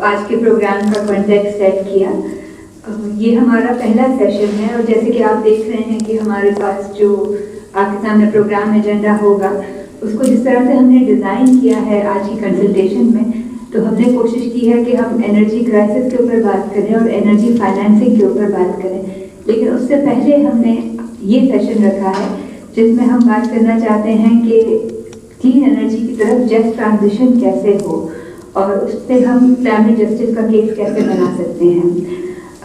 آج کے پروگرام کا کانٹیکسٹ سیٹ کیا. یہ ہمارا پہلا سیشن ہے اور جیسے کہ آپ دیکھ رہے ہیں کہ ہمارے پاس جو آپ کے سامنے پروگرام ایجنڈا ہوگا اس کو جس طرح سے ہم نے ڈیزائن کیا ہے آج کی کنسلٹیشن میں، تو ہم نے کوشش کی ہے کہ ہم انرجی کرائسس کے اوپر بات کریں اور انرجی فائنینسنگ کے اوپر بات کریں. لیکن اس سے پہلے ہم نے یہ سیشن رکھا ہے جس میں ہم بات کرنا چاہتے ہیں کہ کلین انرجی کی طرف جسٹ ٹرانزیشن کیسے ہو اور اس پہ ہم کلائمیٹ جسٹس کا کیس کیسے بنا سکتے ہیں.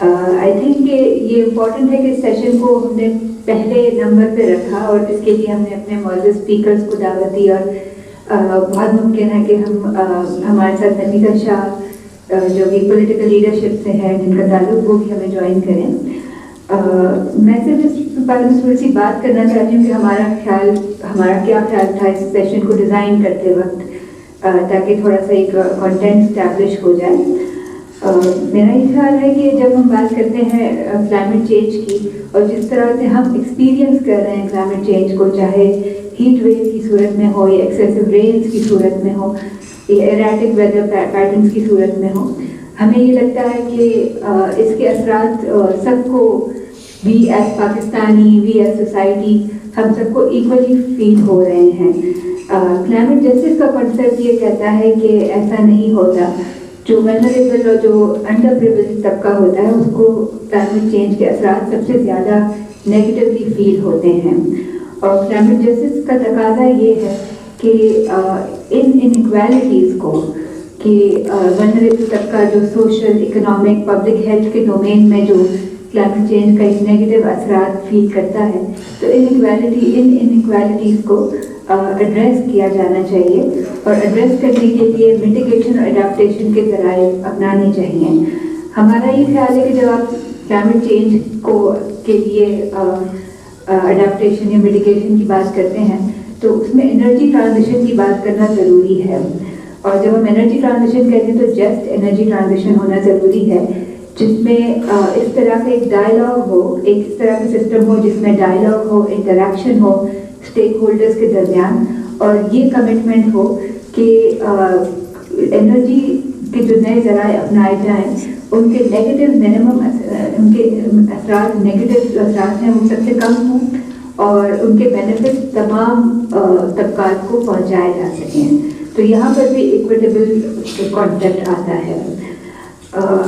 آئی تھنک کہ یہ امپورٹنٹ ہے کہ اس سیشن کو ہم نے پہلے نمبر پہ رکھا اور اس کے لیے ہم نے اپنے معزز اسپیکرز کو دعوت دی اور بہت ممکن ہے کہ ہمارے ساتھ نفیسہ شاہ جو کہ پولیٹیکل لیڈرشپ سے ہے جن کا تعلق وہ بھی ہمیں جوائن کریں. میں صرف اس بارے میں تھوڑی سی بات کرنا چاہتی ہوں کہ ہمارا کیا خیال تھا اس سیشن کو ڈیزائن کرتے وقت تاکہ تھوڑا سا ایک کانٹینٹ اسٹیبلش ہو جائے. میرا یہ خیال ہے کہ جب ہم بات کرتے ہیں کلائمیٹ چینج کی اور جس طرح سے ہم ایکسپیرینس کر رہے ہیں کلائمیٹ چینج کو، چاہے ہیٹ ویو کی صورت میں ہو یا ایکسیسو رینز کی صورت میں ہو یا ایراٹک ویدر پیٹرنس کی صورت میں ہو، ہمیں یہ لگتا ہے کہ اس کے اثرات سب کو we as Pakistani, we as society, ہم سب کو ایکولی فیل ہو رہے ہیں. کلائمیٹ جسٹس کا کنسیپٹ یہ کہتا ہے کہ ایسا نہیں ہوتا. جو ولنریبل اور جو انڈر پریویلیج طبقہ ہوتا ہے اس کو کلائمیٹ چینج کے اثرات سب سے زیادہ نیگیٹولی فیل ہوتے ہیں. اور کلائمیٹ جسٹس کا تقاضا یہ ہے کہ ان انکویلٹیز کو، کہ ولنریبل طبقہ جو سوشل، اکنامک، پبلک ہیلتھ کے ڈومین میں جو کلائمیٹ چینج کا ایک نیگیٹو اثرات فیل کرتا ہے، تو ان انکویلٹیز کو ایڈریس کیا جانا چاہیے اور ایڈریس کرنے کے لیے میٹیگیشن اور اڈاپٹیشن کے ذرائع اپنانے چاہیے. ہمارا یہ خیال ہے کہ جب آپ کلائمیٹ چینج کے لیے اڈاپٹیشن یا میٹیگیشن کی بات کرتے ہیں تو اس میں انرجی ٹرانزیشن کی بات کرنا ضروری ہے. اور جب ہم انرجی ٹرانزیشن کہتے ہیں تو جسٹ انرجی ٹرانزیشن ہونا ضروری ہے جس میں اس طرح کا ایک ڈائلاگ ہو، ایک اس طرح کا سسٹم ہو جس میں ڈائلاگ ہو، انٹریکشن ہو اسٹیک ہولڈرز کے درمیان، اور یہ کمٹمنٹ ہو کہ انرجی کے جو نئے ذرائع اپنائے جائیں ان کے نیگیٹو منیمم، ان کے اثرات، نیگیٹو اثرات ہیں وہ سب سے کم ہوں اور ان کے بینیفٹ تمام طبقات کو پہنچائے جا سکیں. تو یہاں پر بھی ایکویٹیبل کانسیپٹ آتا ہے.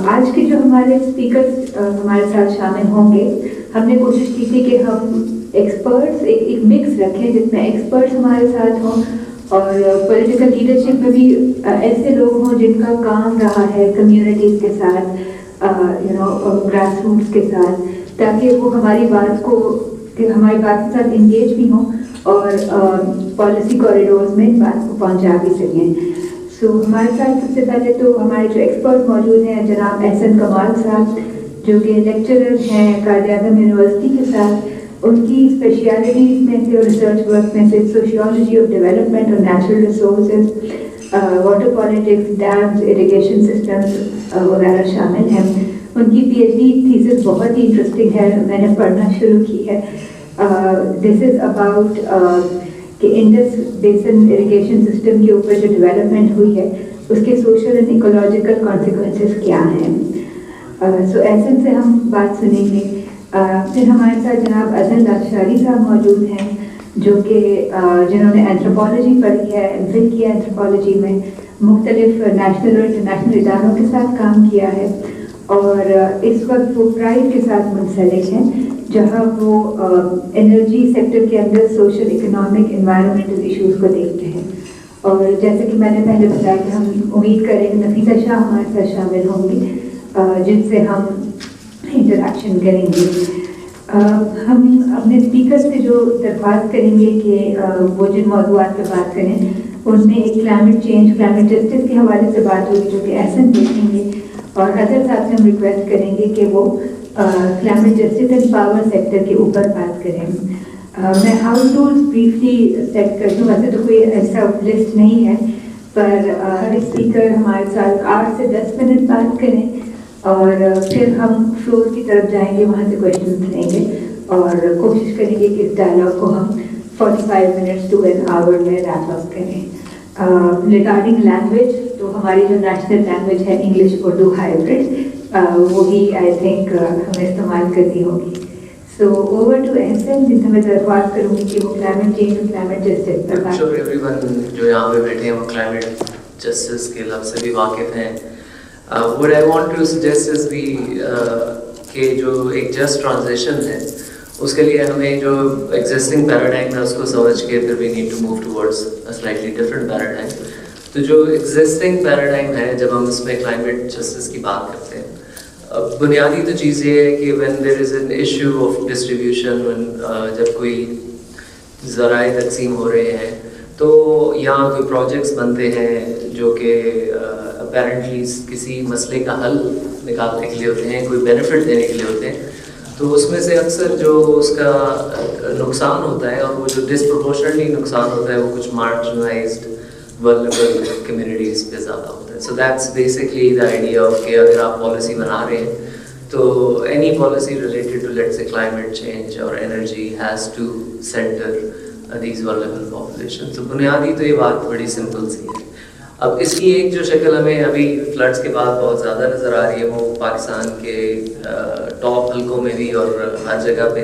آج کے جو ہمارے اسپیکرز ہمارے ساتھ شامل ہوں گے، ہم نے کوشش کی تھی کہ ہم ایکسپرٹس ایک مکس رکھیں جس میں ایکسپرٹس ہمارے ساتھ ہوں اور پولیٹیکل لیڈرشپ میں بھی ایسے لوگ ہوں جن کا کام رہا ہے کمیونٹیز کے ساتھ، گراس روٹس کے ساتھ، تاکہ وہ ہماری بات کے ساتھ انگیج بھی ہوں اور پالیسی کوریڈورز میں بات کو پہنچا بھی سکیں. سو ہمارے ساتھ سب سے پہلے تو ہمارے جو ایکسپرٹ موجود ہیں جناب احسن کمال صاحب، جو کہ لیکچرر ہیں قائد اعظم یونیورسٹی کے ساتھ. ان کی اسپیشلٹیز میں سے اور ریسرچ ورک میں سے سوشیولوجی آف ڈیولپمنٹ اور natural resources, water politics, dams, irrigation systems وغیرہ شامل ہیں. ان کی پی ایچ ڈی تھیسس بہت ہی انٹرسٹنگ ہے، میں نے پڑھنا شروع کی ہے. دس از اباؤٹ کہ انڈس بیسن اریگیشن سسٹم کے اوپر جو ڈیولپمنٹ ہوئی ہے اس کے سوشل اینڈ ایکولوجیکل کانسیکوینسز کیا ہیں. سو ایسن سے ہم بات سنیں گے. پھر ہمارے ساتھ جناب اظہر اشاری صاحب موجود ہیں جو کہ جنہوں نے اینتھروپولوجی پڑھی ہے، ایم فل کیا اینتھروپولوجی میں، مختلف نیشنل اور انٹرنیشنل اداروں کے ساتھ کام کیا ہے اور اس وقت وہ پرائڈ کے ساتھ منسلک ہیں جہاں وہ انرجی سیکٹر کے اندر سوشل، اکنامک، انوائرمنٹل ایشوز کو دیکھتے ہیں. اور جیسے کہ میں نے پہلے بتایا کہ ہم امید کریں کہ نفیسہ شاہ ہمارے ساتھ شامل ہوں گے جن سے ہم انٹریکشن کریں گے. ہم اپنے اسپیکر سے جو درخواست کریں گے کہ وہ جن موضوعات پہ بات کریں ان میں ایک کلائمیٹ چینج، کلائمیٹ جسٹس کے حوالے سے بات ہوگی جو کہ احسن دیکھیں گے، اور اظہر صاحب سے ہم ریکویسٹ کریں گے کہ وہ climate justice and power sector کے اوپر بات کریں. میں ہاؤس رولز بریفلی سیٹ کر دوں، ویسے تو کوئی ایسا لسٹ نہیں ہے، پر ہر اسپیکر ہمارے ساتھ 8 سے 10 منٹ بات کریں اور پھر ہم فلور کی طرف جائیں گے، وہاں سے کویشچنز لیں گے اور کوشش کریں گے کہ اس ڈائلاگ کو ہم 45 منٹس to an hour میں ریپ اپ کریں. ریگارڈنگ لینگویج، तो हमारी जो नेशनल लैंग्वेज है इंग्लिश उर्दू हाइब्रिड वही आई थिंक हमें इस्तेमाल करनी होगी. So over to एहसन, जिनसे मैं दरख्वास्त करूँगी कि वो क्लाइमेट चेंज और क्लाइमेट जस्टिस पर बात. Sure, everyone जो यहाँ पे बैठे हैं वो क्लाइमेट जस्टिस के लफ्ज़ से भी वाकिफ़ हैं. What I want to suggest is कि जो एक जस्ट ट्रांजिशन है उसके लिए हमें जो एग्जिस्टिंग पैराडाइम है उसको समझ के फिर we need to move towards a slightly different paradigm. तो जो एग्जिस्टिंग पैराडाइम है जब हम इसमें क्लाइमेट जस्टिस की बात करते हैं, बुनियादी तो चीज़ ये है कि when there is an issue of distribution, जब कोई ज़राए तकसीम हो रहे हैं तो यहाँ कोई प्रोजेक्ट्स बनते हैं जो कि अपेरेंटली किसी मसले का हल निकालने के लिए होते हैं, कोई बेनिफिट देने के लिए होते हैं. तो उसमें से अक्सर जो उसका नुकसान होता है और वो जो डिसप्रोपोर्शनली नुकसान होता है वो कुछ मार्जिनलाइज्ड वल्नरेबल कम्युनिटीज़ पे ज़्यादा होता है. So that's basically the idea of कि अगर आप पॉलिसी बना रहे हैं तो any policy related to let's say climate change और energy has to centre these vulnerable population. तो बुनियादी तो ये बात बड़ी सिंपल सी है. अब इसकी एक जो शक्ल हमें अभी फ्लड्स के बाद बहुत ज़्यादा नज़र आ रही है वो पाकिस्तान के टॉप हलकों में भी और हर जगह पे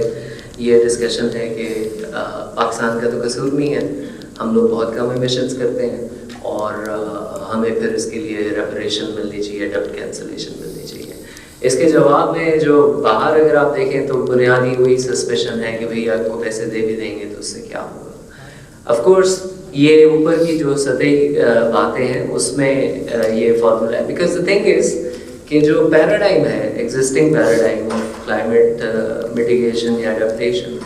ये डिस्कशन है कि पाकिस्तान का तो कसूर नहीं है, हम लोग बहुत कम एमिशंस करते हैं और हमें फिर इसके लिए रेपरेशन मिलनी चाहिए, डेब्ट कैंसलेशन मिलनी चाहिए. इसके जवाब में जो बाहर अगर आप देखें तो बुनियादी वही सस्पेशन है कि भाई आपको पैसे दे भी देंगे तो उससे क्या होगा. ऑफ कोर्स ये ऊपर की जो सतही बातें हैं उसमें ये फॉर्मूला है, बिकॉज द थिंग इज कि जो पैराडाइम है existing paradigm of climate mitigation या एडेप्टेशन,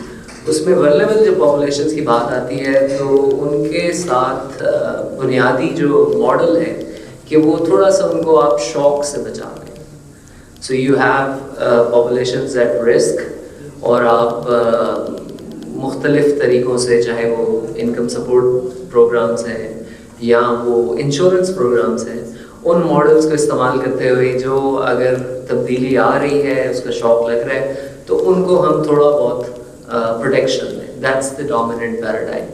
उसमें वल्नरेबल जो पॉपुलेशंस की बात आती है तो उनके साथ बुनियादी जो मॉडल है कि वो थोड़ा सा उनको आप शॉक से बचा लें. So you have populations at risk और आप मुख्तलिफ तरीक़ों से, चाहे वो इनकम सपोर्ट प्रोग्राम्स हैं या वो इंश्योरेंस प्रोग्राम्स हैं, उन मॉडल्स को इस्तेमाल करते हुए जो अगर तब्दीली आ रही है उसका शॉक लग रहा है तो उनको हम थोड़ा बहुत प्रोटेक्शन दें. That's the dominant paradigm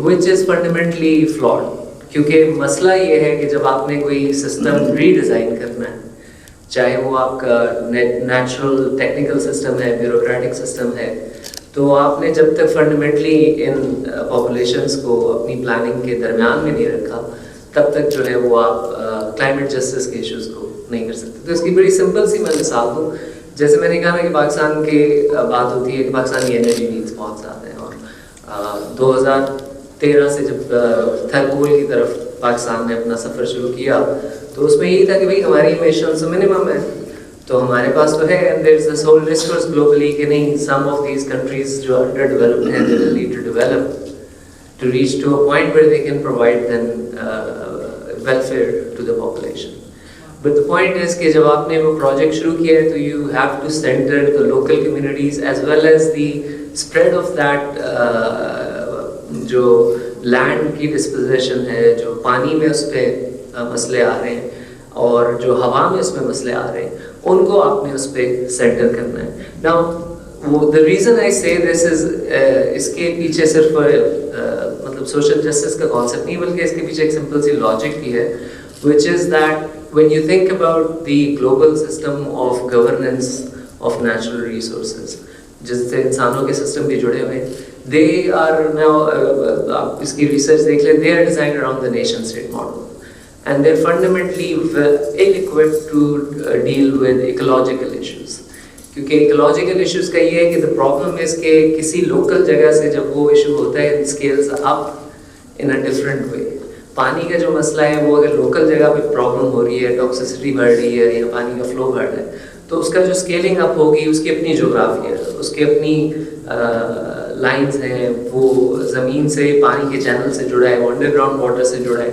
which is fundamentally flawed. क्योंकि मसला ये है कि जब आपने कोई सिस्टम रीडिज़ाइन करना है, चाहे वो आपका नेचुरल टेक्निकल सिस्टम है, ब्यूरोक्रेटिक सिस्टम है, तो आपने जब तक फंडामेंटली इन पॉपुलेशंस को अपनी प्लानिंग के दरमियान में नहीं रखा तब तक जो है वो आप क्लाइमेट जस्टिस के इश्यूज़ को नहीं कर सकते. तो इसकी बड़ी सिंपल सी मैं मिसाल दूँ. जैसे मैंने कहा ना कि पाकिस्तान की बात होती है कि पाकिस्तान की एनर्जी नीड्स बहुत ज़्यादा हैं और 2013 से जब थर्ड पोल की तरफ पाकिस्तान ने अपना सफ़र शुरू किया तो उसमें यही था कि भाई हमारी इमिशंस मिनिमम है तो हमारे पास तो है. And there is this whole discourse globally कि नहीं, सम ऑफ दीज कंट्रीज जो अंडर डेवलप्ड हैं they will need to develop to reach to a point where they can provide then welfare to the population. But the point is कि जब आपने वो project शुरू किया है तो you have to center the local communities as well as the spread of that जो land की disposition है, जो पानी में उस पर मसले आ रहे हैं और जो हवा में उसमें मसले आ रहे हैं, उनको आपने उस पर center करना है. Now the reason I say this is इसके पीछे सिर्फ मतलब सोशल जस्टिस का कॉन्सेप्ट नहीं बल्कि इसके पीछे एक सिंपल सी लॉजिक भी है, which is that when you think about the global system of governance of natural resources, जिससे इंसानों के सिस्टम भी जुड़े हुए हैं, they are now आप इसकी रिसर्च देख लें, they are designed around the nation state model and they're fundamentally ill-equipped to deal with ecological issues. क्योंकि इकोलॉजिकल इश्यूज़ का ये है कि द प्रॉब्लम इज़ कि किसी लोकल जगह से जब वो इशू होता है it scales up in a different way. पानी का जो मसला है वो अगर लोकल जगह पे प्रॉब्लम हो रही है, टॉक्सिसिटी बढ़ रही है या पानी का फ्लो बढ़ रहा है, तो उसका जो स्केलिंग अप होगी उसकी अपनी जोग्राफी है, उसकी अपनी लाइंस हैं, वो ज़मीन से पानी के चैनल से जुड़ा है, वो अंडरग्राउंड वाटर से जुड़ा है.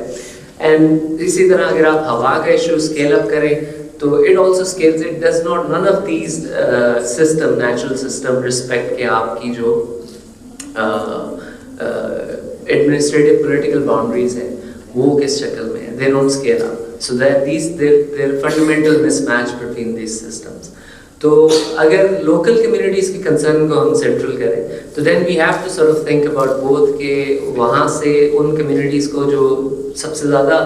एंड इसी तरह अगर आप हवा का इशू स्केल अप करें तो it also scales, it does not, none of these system, natural system respect के आपकी जो administrative political boundaries हैं वो किस शक्ल में है, they don't scale up. So that there fundamental mismatch between these systems. तो अगर local communities की concern को हम central करें तो then we have to sort of think about both के वहाँ से उन communities को जो सबसे ज़्यादा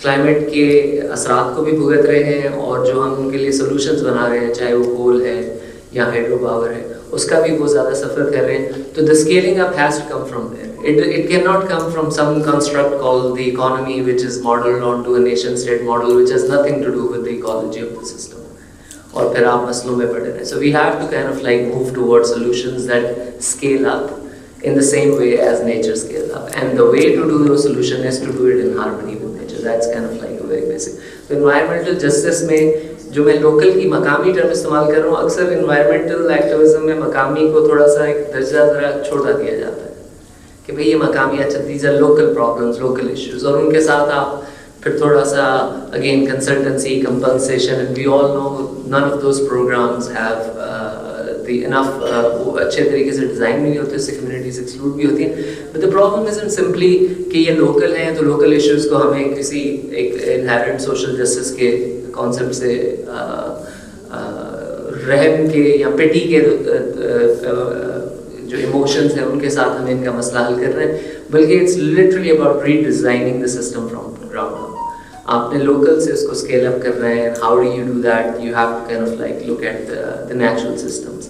क्लाइमेट के असरात को भी भुगत रहे हैं और जो हम उनके लिए सोल्यूशंस बना रहे हैं, चाहे वो कोल है या हाइड्रो पावर है, उसका भी बहुत ज़्यादा सफ़र कर रहे हैं. तो the scaling up has to come from there. It cannot come from some construct called the economy, which is modeled onto a nation state model which has nothing to do with the ecology of the system. और फिर आप मसलों में पड़ रहे हैं. So we have to kind of like move towards solutions that scale up in the same way as nature scales up. And the way to do those solution is to do it in harmony with nature. That's kind of like a very basic. So environmental justice में जो मैं local की मकामी term इस्तेमाल कर रहा हूँ, अक्सर environmental activism में मकामी को थोड़ा सा एक दर्जा ज़रा छोटा दिया जाता है कि भाई ये मकामी, अच्छा these are local problems, local issues, और उनके साथ आप फिर थोड़ा सा again consultancy, compensation, and we all know none of those programs have the enough वो अच्छे तरीके से डिज़ाइन भी नहीं होते, उससे communities exclude भी होती हैं. But the problem isn't simply कि ये local हैं तो local issues को हमें किसी एक inherent social justice के concept से रहम के या पिटी के जो इमोशंस हैं उनके साथ हमें इनका मसला हल कर रहे हैं, बल्कि it's literally about redesigning the system from ground up. आपने लोकल से इसको स्केल अप कर रहे हैं. How do you do that? You have to kind of like look at the natural systems.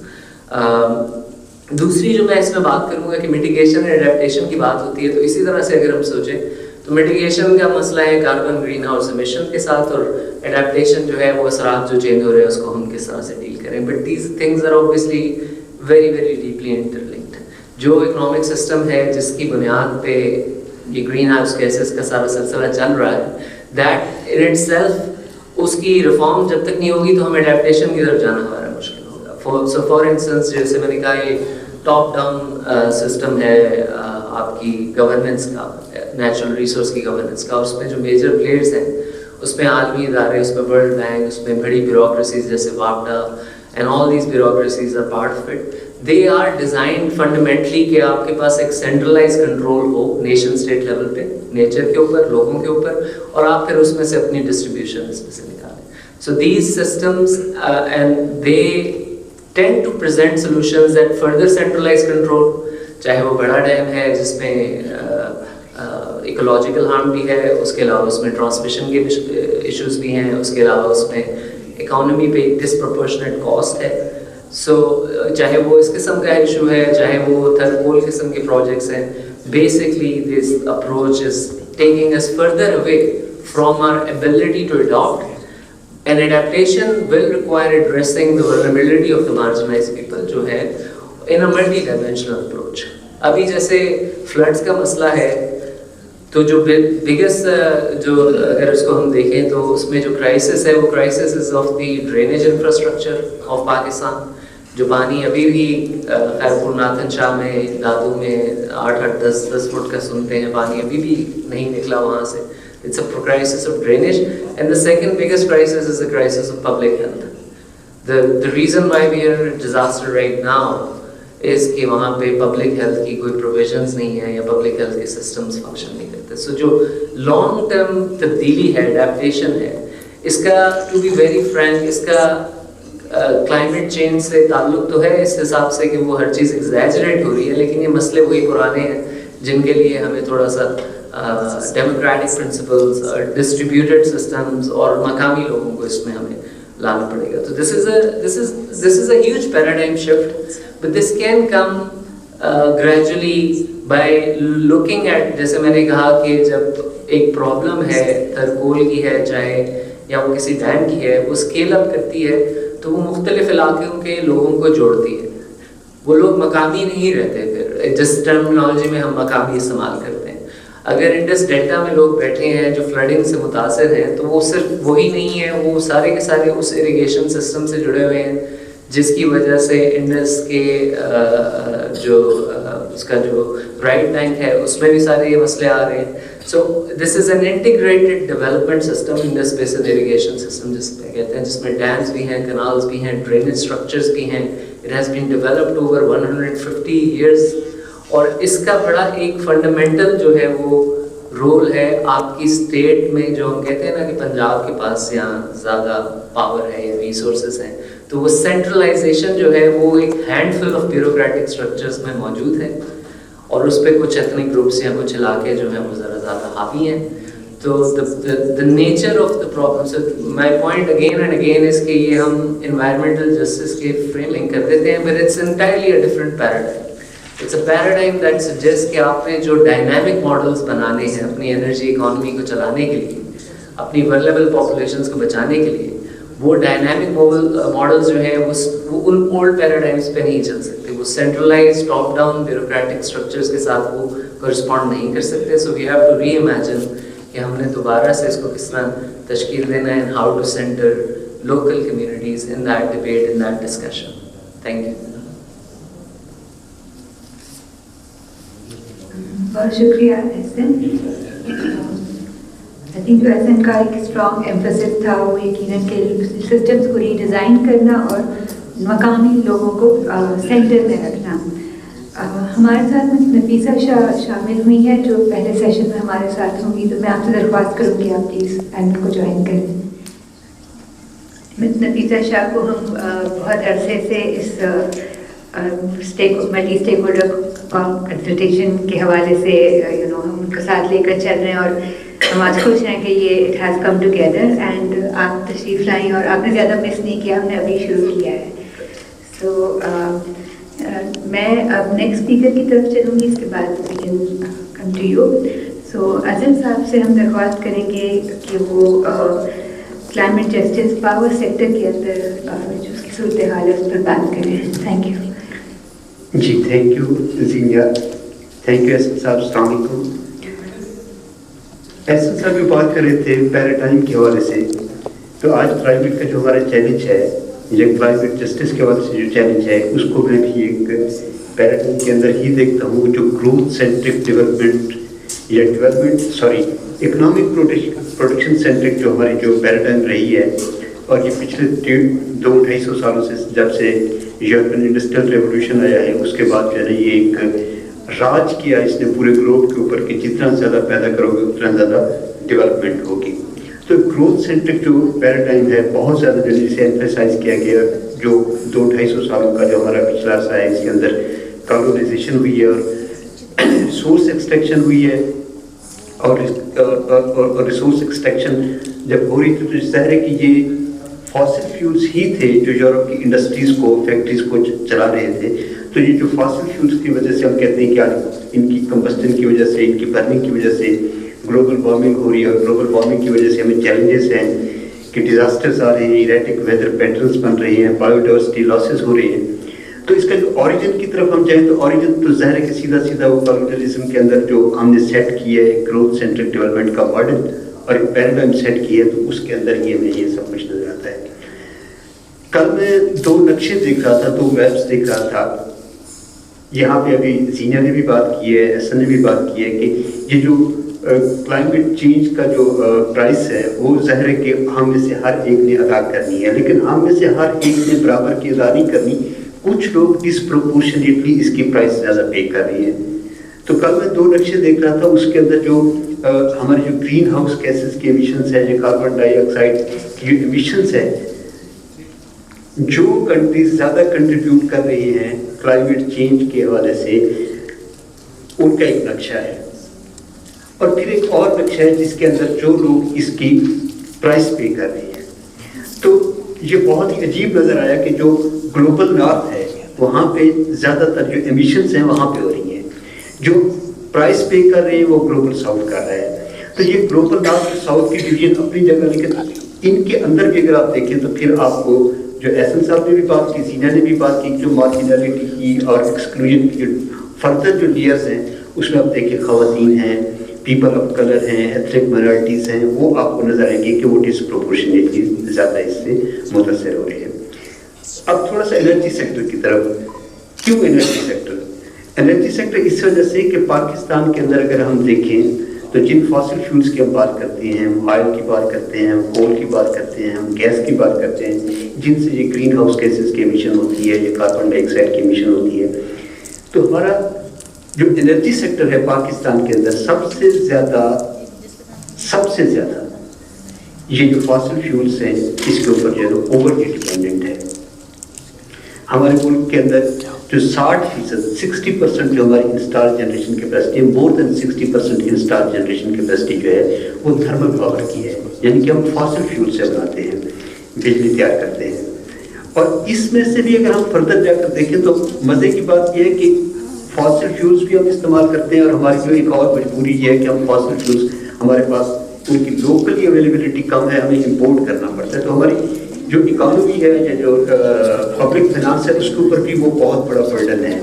दूसरी जो मैं इसमें बात करूँगा कि मिटिगेशन एंड एडेप्टेशन की बात होती है, तो इसी तरह से अगर हम सोचें तो मिटिगेशन का मसला है कार्बन ग्रीन हाउस एमिशन के साथ, और एडेप्टेशन जो है वो असरात जो चेंज हो रहे हैं उसको हम किस तरह से डील करें. But these things are obviously very very deeply interlinked. जो इकोनॉमिक सिस्टम है जिसकी बुनियाद पे ये ग्रीन हाउस गैसेस का सारा सिलसिला चल रहा है, दैट इन इटसेल्फ उसकी रिफॉर्म जब तक नहीं होगी तो हम एडेप्टेशन की तरफ जाना हमारा मुश्किल होगा. सो फॉर इंस्टेंस जैसे मैंने कहा ये टॉप डाउन सिस्टम है आपकी गवर्नेंस का, नेचुरल रिसोर्स की गवर्नेंस का, उसमें जो मेजर प्लेयर्स हैं उसमें आलमी इदारे, उसमें वर्ल्ड बैंक, उसमें बड़ी ब्यूरोक्रेसीज जैसे वापडा and all these bureaucracies are part of it. They are designed fundamentally कि आपके पास एक centralized control हो nation state level पे, nature के ऊपर, लोगों के ऊपर, और आप फिर उसमें से अपनी distribution इसमें से निकालें. So these systems and they tend to present solutions that further centralize control. चाहे वो बड़ा डैम है जिसमें ecological harm भी है, उसके अलावा उसमें transmission के issues भी हैं, उसके अलावा उसमें इकोनॉमी पे डिसप्रोपोर्शनेट कॉस्ट है. सो चाहे वो इस किस्म का इशू है, चाहे वो थर्मोल किस्म के प्रोजेक्ट्स हैं, basically this approach is taking us further away from our ability to adopt. An adaptation will require addressing the vulnerability of the marginalised people जो है in a multi dimensional approach. अभी जैसे फ्लड्स का मसला है तो जो बिगेस्ट जो अगर उसको हम देखें तो उसमें जो क्राइसिस है वो crisis is of the drainage infrastructure of Pakistan. जो पानी अभी भी खैरपुर नाथन शाह में दादू में 8-10 फुट का सुनते हैं, पानी अभी भी नहीं निकला वहाँ से. It's a crisis of drainage. And the second biggest crisis is the crisis of public health. The reason why we are in disaster right now is कि वहाँ पे पब्लिक हेल्थ की कोई प्रोविजंस नहीं है या पब्लिक हेल्थ के systems function नहीं करते. सो जो लॉन्ग टर्म तब्दीली है, एडेप्टेशन है, इसका टू बी वेरी फ्रैंक इसका क्लाइमेट चेंज से ताल्लुक तो है इस हिसाब से कि वो हर चीज़ एग्जैजरेट हो रही है, लेकिन ये मसले वही पुराने हैं जिनके लिए हमें थोड़ा सा डेमोक्रेटिक प्रिंसिपल्स, डिस्ट्रीब्यूटेड सिस्टम्स और मकामी लोगों को इसमें हमें लाना पड़ेगा. तो this is a huge paradigm shift. But this can come gradually by looking at, जैसे मैंने कहा कि जब एक प्रॉब्लम है थरकोल की है चाहे या वो किसी डैम की है, वो स्केल अप करती है तो वो मुख्तलिफ इलाकों के लोगों को जोड़ती है. वो लोग मकामी नहीं रहते. फिर जिस टर्मिनोलॉजी में हम मकामी इस्तेमाल करते हैं, अगर इंडस डेल्टा में लोग बैठे हैं जो फ्लडिंग से मुतासर हैं तो वो सिर्फ वही नहीं है, वो सारे के सारे उस इरिगेशन सिस्टम से जुड़े हुए हैं जिसकी वजह से इंडस के जो उसका जो राइट बैंक है उसमें भी सारे ये मसले आ रहे हैं. So this is an integrated development system, Indus based irrigation system जिसमें कहते हैं, जिसमें डैम्स भी हैं, कनाल्स भी हैं, ड्रेनेज स्ट्रक्चर्स भी हैं. It has been developed over 150 years. और इसका बड़ा एक फंडामेंटल जो है वो रोल है आपकी स्टेट में. जो हम कहते हैं ना कि पंजाब के पास यहाँ ज़्यादा पावर है या रिसोर्सेज हैं, तो वो सेंट्रलाइजेशन जो है वो एक हैंडफुल ऑफ ब्यूरोक्रेटिक स्ट्रक्चर्स में मौजूद है और उस पर कुछ एथनिक ग्रुप्स या कुछ इलाके जो हैं वो ज़रा ज़्यादा हावी हैं. तो the nature of the problem, so my point again and again is कि ये हम environmental justice के framing कर देते हैं, but it's entirely a different paradigm. It's a paradigm that suggests कि आपने जो dynamic models बनाने हैं अपनी energy economy को चलाने के लिए, अपनी vulnerable populations को बचाने के लिए, वो dynamic models जो हैं वो उन old paradigms पे नहीं चल सकते, वो centralized top down bureaucratic structures के साथ वो correspond नहीं कर सकते. So we have to reimagine कि हमने दोबारा से इसको किस तरह तशकील देना है, and how to center local communities in that debate, in that discussion. Thank you. बहुत शुक्रिया एहसन. आई थिंक एहसन का एक स्ट्रॉन्ग एम्फेसिस था वो यकीनन के सिस्टम्स को रीडिज़ाइन करना और मकामी लोगों को सेंटर में रखना. हमारे साथ नफीसा शामिल हुई है जो पहले सेशन में हमारे साथ होंगी, तो मैं आपसे दरख्वास्त करूँगी आप प्लीज़ पैनल को ज्वाइन करें. नफीसा शाह को हम बहुत अरसे से इस मल्टी स्टेक होल्डर कंसल्टेशन के हवाले से हम उनके साथ लेकर चल रहे हैं और हम आज खुश हैं कि ये it has come together and आप तशरीफ़ लाई और आपने ज़्यादा मिस नहीं किया, हमने अभी शुरू किया है. सो मैं अब नेक्स्ट स्पीकर की तरफ चलूँगी, इसके बाद we can come to you. So Azam sahab से हम दरख्वास्त करेंगे कि वो क्लाइमेट जस्टिस पावर सेक्टर के अंदर जो उसकी सूरत हाल है उस पर बात करें. Thank you. जी thank you Zeenia, thank you Ehsan साहब. अस्सलाम वालेकुम. एहसन साहब भी बात कर रहे थे पैराडाइम के हवाले से, तो आज क्लाइमेट का जो हमारा चैलेंज है या क्लाइमेट जस्टिस के हवाले से जो चैलेंज है उसको मैं भी एक पैराडाइम के अंदर ही देखता हूँ, जो ग्रोथ सेंट्रिक डेवलपमेंट या इकोनॉमिक प्रोटेक्शन सेंट्रिक जो हमारी जो पैराडाइम रही है, और ये पिछले 200-250 सालों से जब से यूरोपियन इंडस्ट्रियल रेवोल्यूशन आया है उसके बाद जो है ये एक राज किया इसने पूरे ग्लोब के ऊपर कि जितना ज़्यादा पैदा करोगे उतना ज़्यादा डेवलपमेंट होगी. तो ग्रोथ सेंट्रिक जो पैराडाइम है बहुत ज़्यादा जल्दी से एम्फेसाइज किया गया, जो 200-250 सालों का जो हमारा पिछला सा है इसके अंदर कॉलोनाइजेशन हुई है और रिसोर्स एक्सट्रैक्शन हुई है, और रिसोर्स एक्सट्रैक्शन जब हो रही थी तो ज़ाहिर है कि ये फॉसिल फ्यूल्स ही थे जो यूरोप की इंडस्ट्रीज़ को फैक्ट्रीज़ को चला रहे थे. तो ये जो फॉसिल फ्यूल्स की वजह से हम कहते हैं कि आज इनकी कंबस्टन की वजह से, इनकी बर्निंग की वजह से ग्लोबल वार्मिंग हो रही है, और ग्लोबल वार्मिंग की वजह से हमें चैलेंजेस हैं कि डिजास्टर्स आ रहे हैं, इरेटिक वेदर पैटर्न्स बन रहे हैं, बायोडाइवर्सिटी लॉसेस हो रहे हैं. तो इसका जो ओरिजिन की तरफ हम जाएँ तो ओरिजिन तो ज़ाहिर है कि सीधा सीधा वो कॉलोनियलिज्म के अंदर जो हमने सेट किया है ग्रोथ सेंट्रिक डेवलपमेंट का मॉडल और एक पैराडाइम सेट किया है, तो उसके अंदर ही हमें ये सब कुछ नजर आता है. कल मैं 2 नक्शे देख रहा था, 2 मैप्स देख रहा था. यहाँ पे अभी जीनिया ने भी बात की है, एहसन ने भी बात की है कि ये जो क्लाइमेट चेंज का जो प्राइस है वो ज़ाहिर है कि हम में से हर एक ने अदा करनी है, लेकिन हम में से हर एक ने बराबर की अदा नहीं करनी. कुछ लोग डिसप्रोपोर्शनेटली इसकी प्राइस ज़्यादा पे कर रही है. तो कल मैं 2 नक्शे देख रहा था, उसके अंदर जो हमारे जो ग्रीन हाउस गैसेस के एमिशंस है, जो कार्बन डाइऑक्साइड की एमिशंस है, जो कंट्रीज ज़्यादा कंट्रीब्यूट कर रही हैं क्लाइमेट चेंज के हवाले से, उनका एक नक्शा है. और फिर एक और नक्शा है जिसके अंदर जो लोग इसकी प्राइस पे कर रहे हैं. तो ये बहुत ही अजीब नज़र आया कि जो ग्लोबल नॉर्थ है वहाँ पे ज़्यादातर जो एमिशंस हैं वहाँ पे हो रही हैं, जो प्राइस पे कर रहे हैं वो ग्लोबल साउथ कर रहा है. तो ये ग्लोबल नॉर्थ और साउथ की डिवीजन अपनी जगह, लेकिन इनके अंदर भी अगर आप देखें तो फिर आपको जो एहसन साहब ने भी बात की, जीना ने भी बात की, जो मार्जिनलिटी की और एक्सक्लूजन की जो फर्दर जो लेयर्स हैं उसमें आप देखिए ख़वातीन हैं, पीपल ऑफ कलर हैं, एथनिक माइनॉरिटीज़ हैं, वो आपको नजर आएंगे कि वो डिसप्रोपोर्शनेटली ज़्यादा इससे मुतासर हो रहे हैं. अब थोड़ा सा एनर्जी सेक्टर की तरफ. क्यों एनर्जी सेक्टर? एनर्जी सेक्टर इस वजह से कि पाकिस्तान के अंदर अगर हम देखें तो जिन फॉसिल फ्यूल्स की हम बात करते हैं, हम ऑयल की बात करते हैं, हम कोल की बात करते हैं, हम गैस की बात करते हैं, जिनसे ये ग्रीन हाउस गैसेस की एमिशन होती है, ये कार्बन डाइऑक्साइड की एमिशन होती है. तो हमारा जो एनर्जी सेक्टर है पाकिस्तान के अंदर सबसे ज़्यादा ये जो फॉसिल फ्यूल्स हैं इसके ऊपर जो है ओवर डिपेंडेंट है. हमारे मुल्क के अंदर जो 60%, 60% जो हमारी install generation capacity, more than 60% install generation capacity जो है वो थर्मल पावर की है, यानी कि हम फॉसिल फ्यूल से बनाते हैं, बिजली तैयार करते हैं। और इसमें से भी अगर हम फर्दर जाकर देखें तो मज़े की बात यह है कि फॉसिल फ्यूल्स भी हम इस्तेमाल करते हैं, और हमारी जो एक और मजबूरी ये है कि हम फॉसिल फ्यूल्स हमारे पास उनकी लोकली अवेलेबिलिटी कम है, हमें इंपोर्ट करना पड़ता है। तो हमारी जो इकोनॉमी है या जो पब्लिक फाइनेंस है उसके ऊपर भी वो बहुत बड़ा बर्डन है।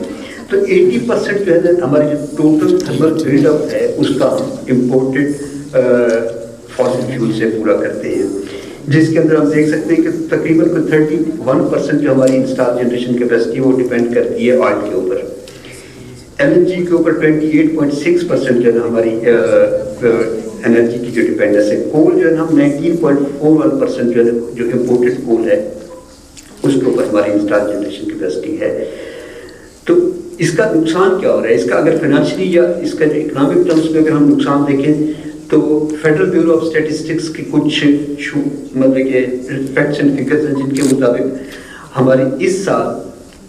तो 80% जो है ना हमारी जो टोटल थर्मल बिल्डअप है उसका हम इम्पोर्टेड फॉसिल फ्यूल से पूरा करते हैं, जिसके अंदर हम देख सकते हैं कि तकरीबन 31% जो हमारी इंस्टॉल जनरेशन कैपेसिटी वो डिपेंड करती है ऑयल के ऊपर। एलएनजी के ऊपर 28.6% जो है हमारी एनर्जी की जो डिपेंडेंस है। कोल जो है हम 19.41% जो है जो इम्पोर्टेड कोल है उसके ऊपर हमारी इंस्टॉल जनरेशन कैपेसिटी है। तो इसका नुकसान क्या हो रहा है? इसका अगर फाइनेंशियली या इसका जो इकोनॉमिक टर्म्स में अगर हम नुकसान देखें तो फेडरल ब्यूरो ऑफ स्टैटिस्टिक्स की कुछ मतलब के फैक्ट्स एंड फिगर्स हैं जिनके मुताबिक हमारी इस साल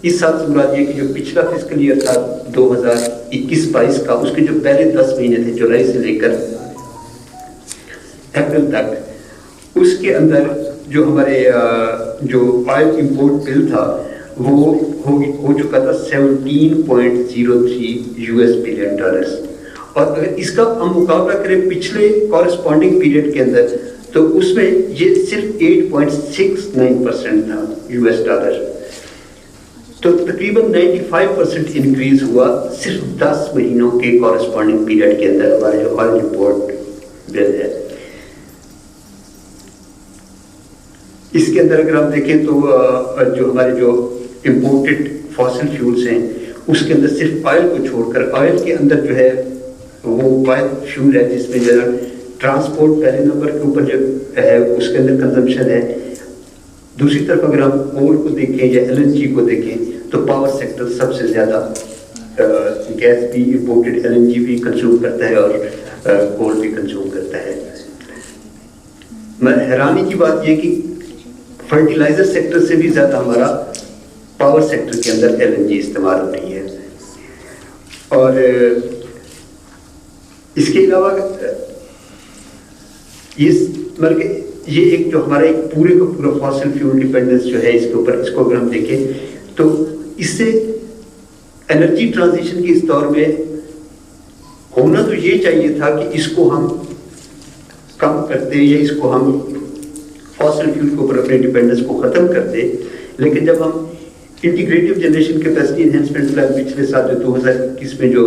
से मुराद ये कि जो पिछला फिस्कल ईयर था 2021-22 का, उसके जो पहले 10 महीने थे जुलाई से लेकर अप्रैल तक, उसके अंदर जो हमारे जो ऑयल इंपोर्ट बिल था वो हो चुका था 17.03 यूएस बिलियन डॉलर्स। और अगर इसका हम मुकाबला करें पिछले कॉरेस्पॉन्डिंग पीरियड के अंदर तो उसमें ये सिर्फ 8.69% था यूएस डॉलर। तो तकरीबन 95% इंक्रीज हुआ सिर्फ 10 महीनों के कॉरेस्पॉन्डिंग पीरियड के अंदर हमारे जो ऑयल इंपोर्ट बिल है। इसके अंदर अगर हम देखें तो जो हमारे जो इम्पोर्टेड फॉसिल फ्यूल्स हैं उसके अंदर सिर्फ ऑयल को छोड़कर, ऑयल के अंदर जो है वो वाइड फ्यूल है जिसमें जो है ट्रांसपोर्ट पहले नंबर के ऊपर जो है उसके अंदर कंजम्पशन है। दूसरी तरफ अगर हम कोल को देखें या एलएनजी को देखें तो पावर सेक्टर सबसे ज़्यादा गैस भी इम्पोर्टेड एलएनजी भी कंज्यूम करता है और कोल भी कंज्यूम करता है। हैरानी की बात यह कि फर्टिलाइजर सेक्टर से भी ज़्यादा हमारा पावर सेक्टर के अंदर एलएनजी इस्तेमाल हो रही है। और इसके अलावा ये एक जो हमारा एक पूरे का पूरा फॉसिल फ्यूल डिपेंडेंस जो है इसके ऊपर, इसको अगर हम देखें तो इससे एनर्जी ट्रांजिशन के इस दौर में होना तो ये चाहिए था कि इसको हम कम करते या इसको हम फॉसिल फ्यूल के ऊपर अपने डिपेंडेंस को ख़त्म करते। लेकिन जब हम integrative generation capacity enhancement plan पिछले साल जो 2021 में जो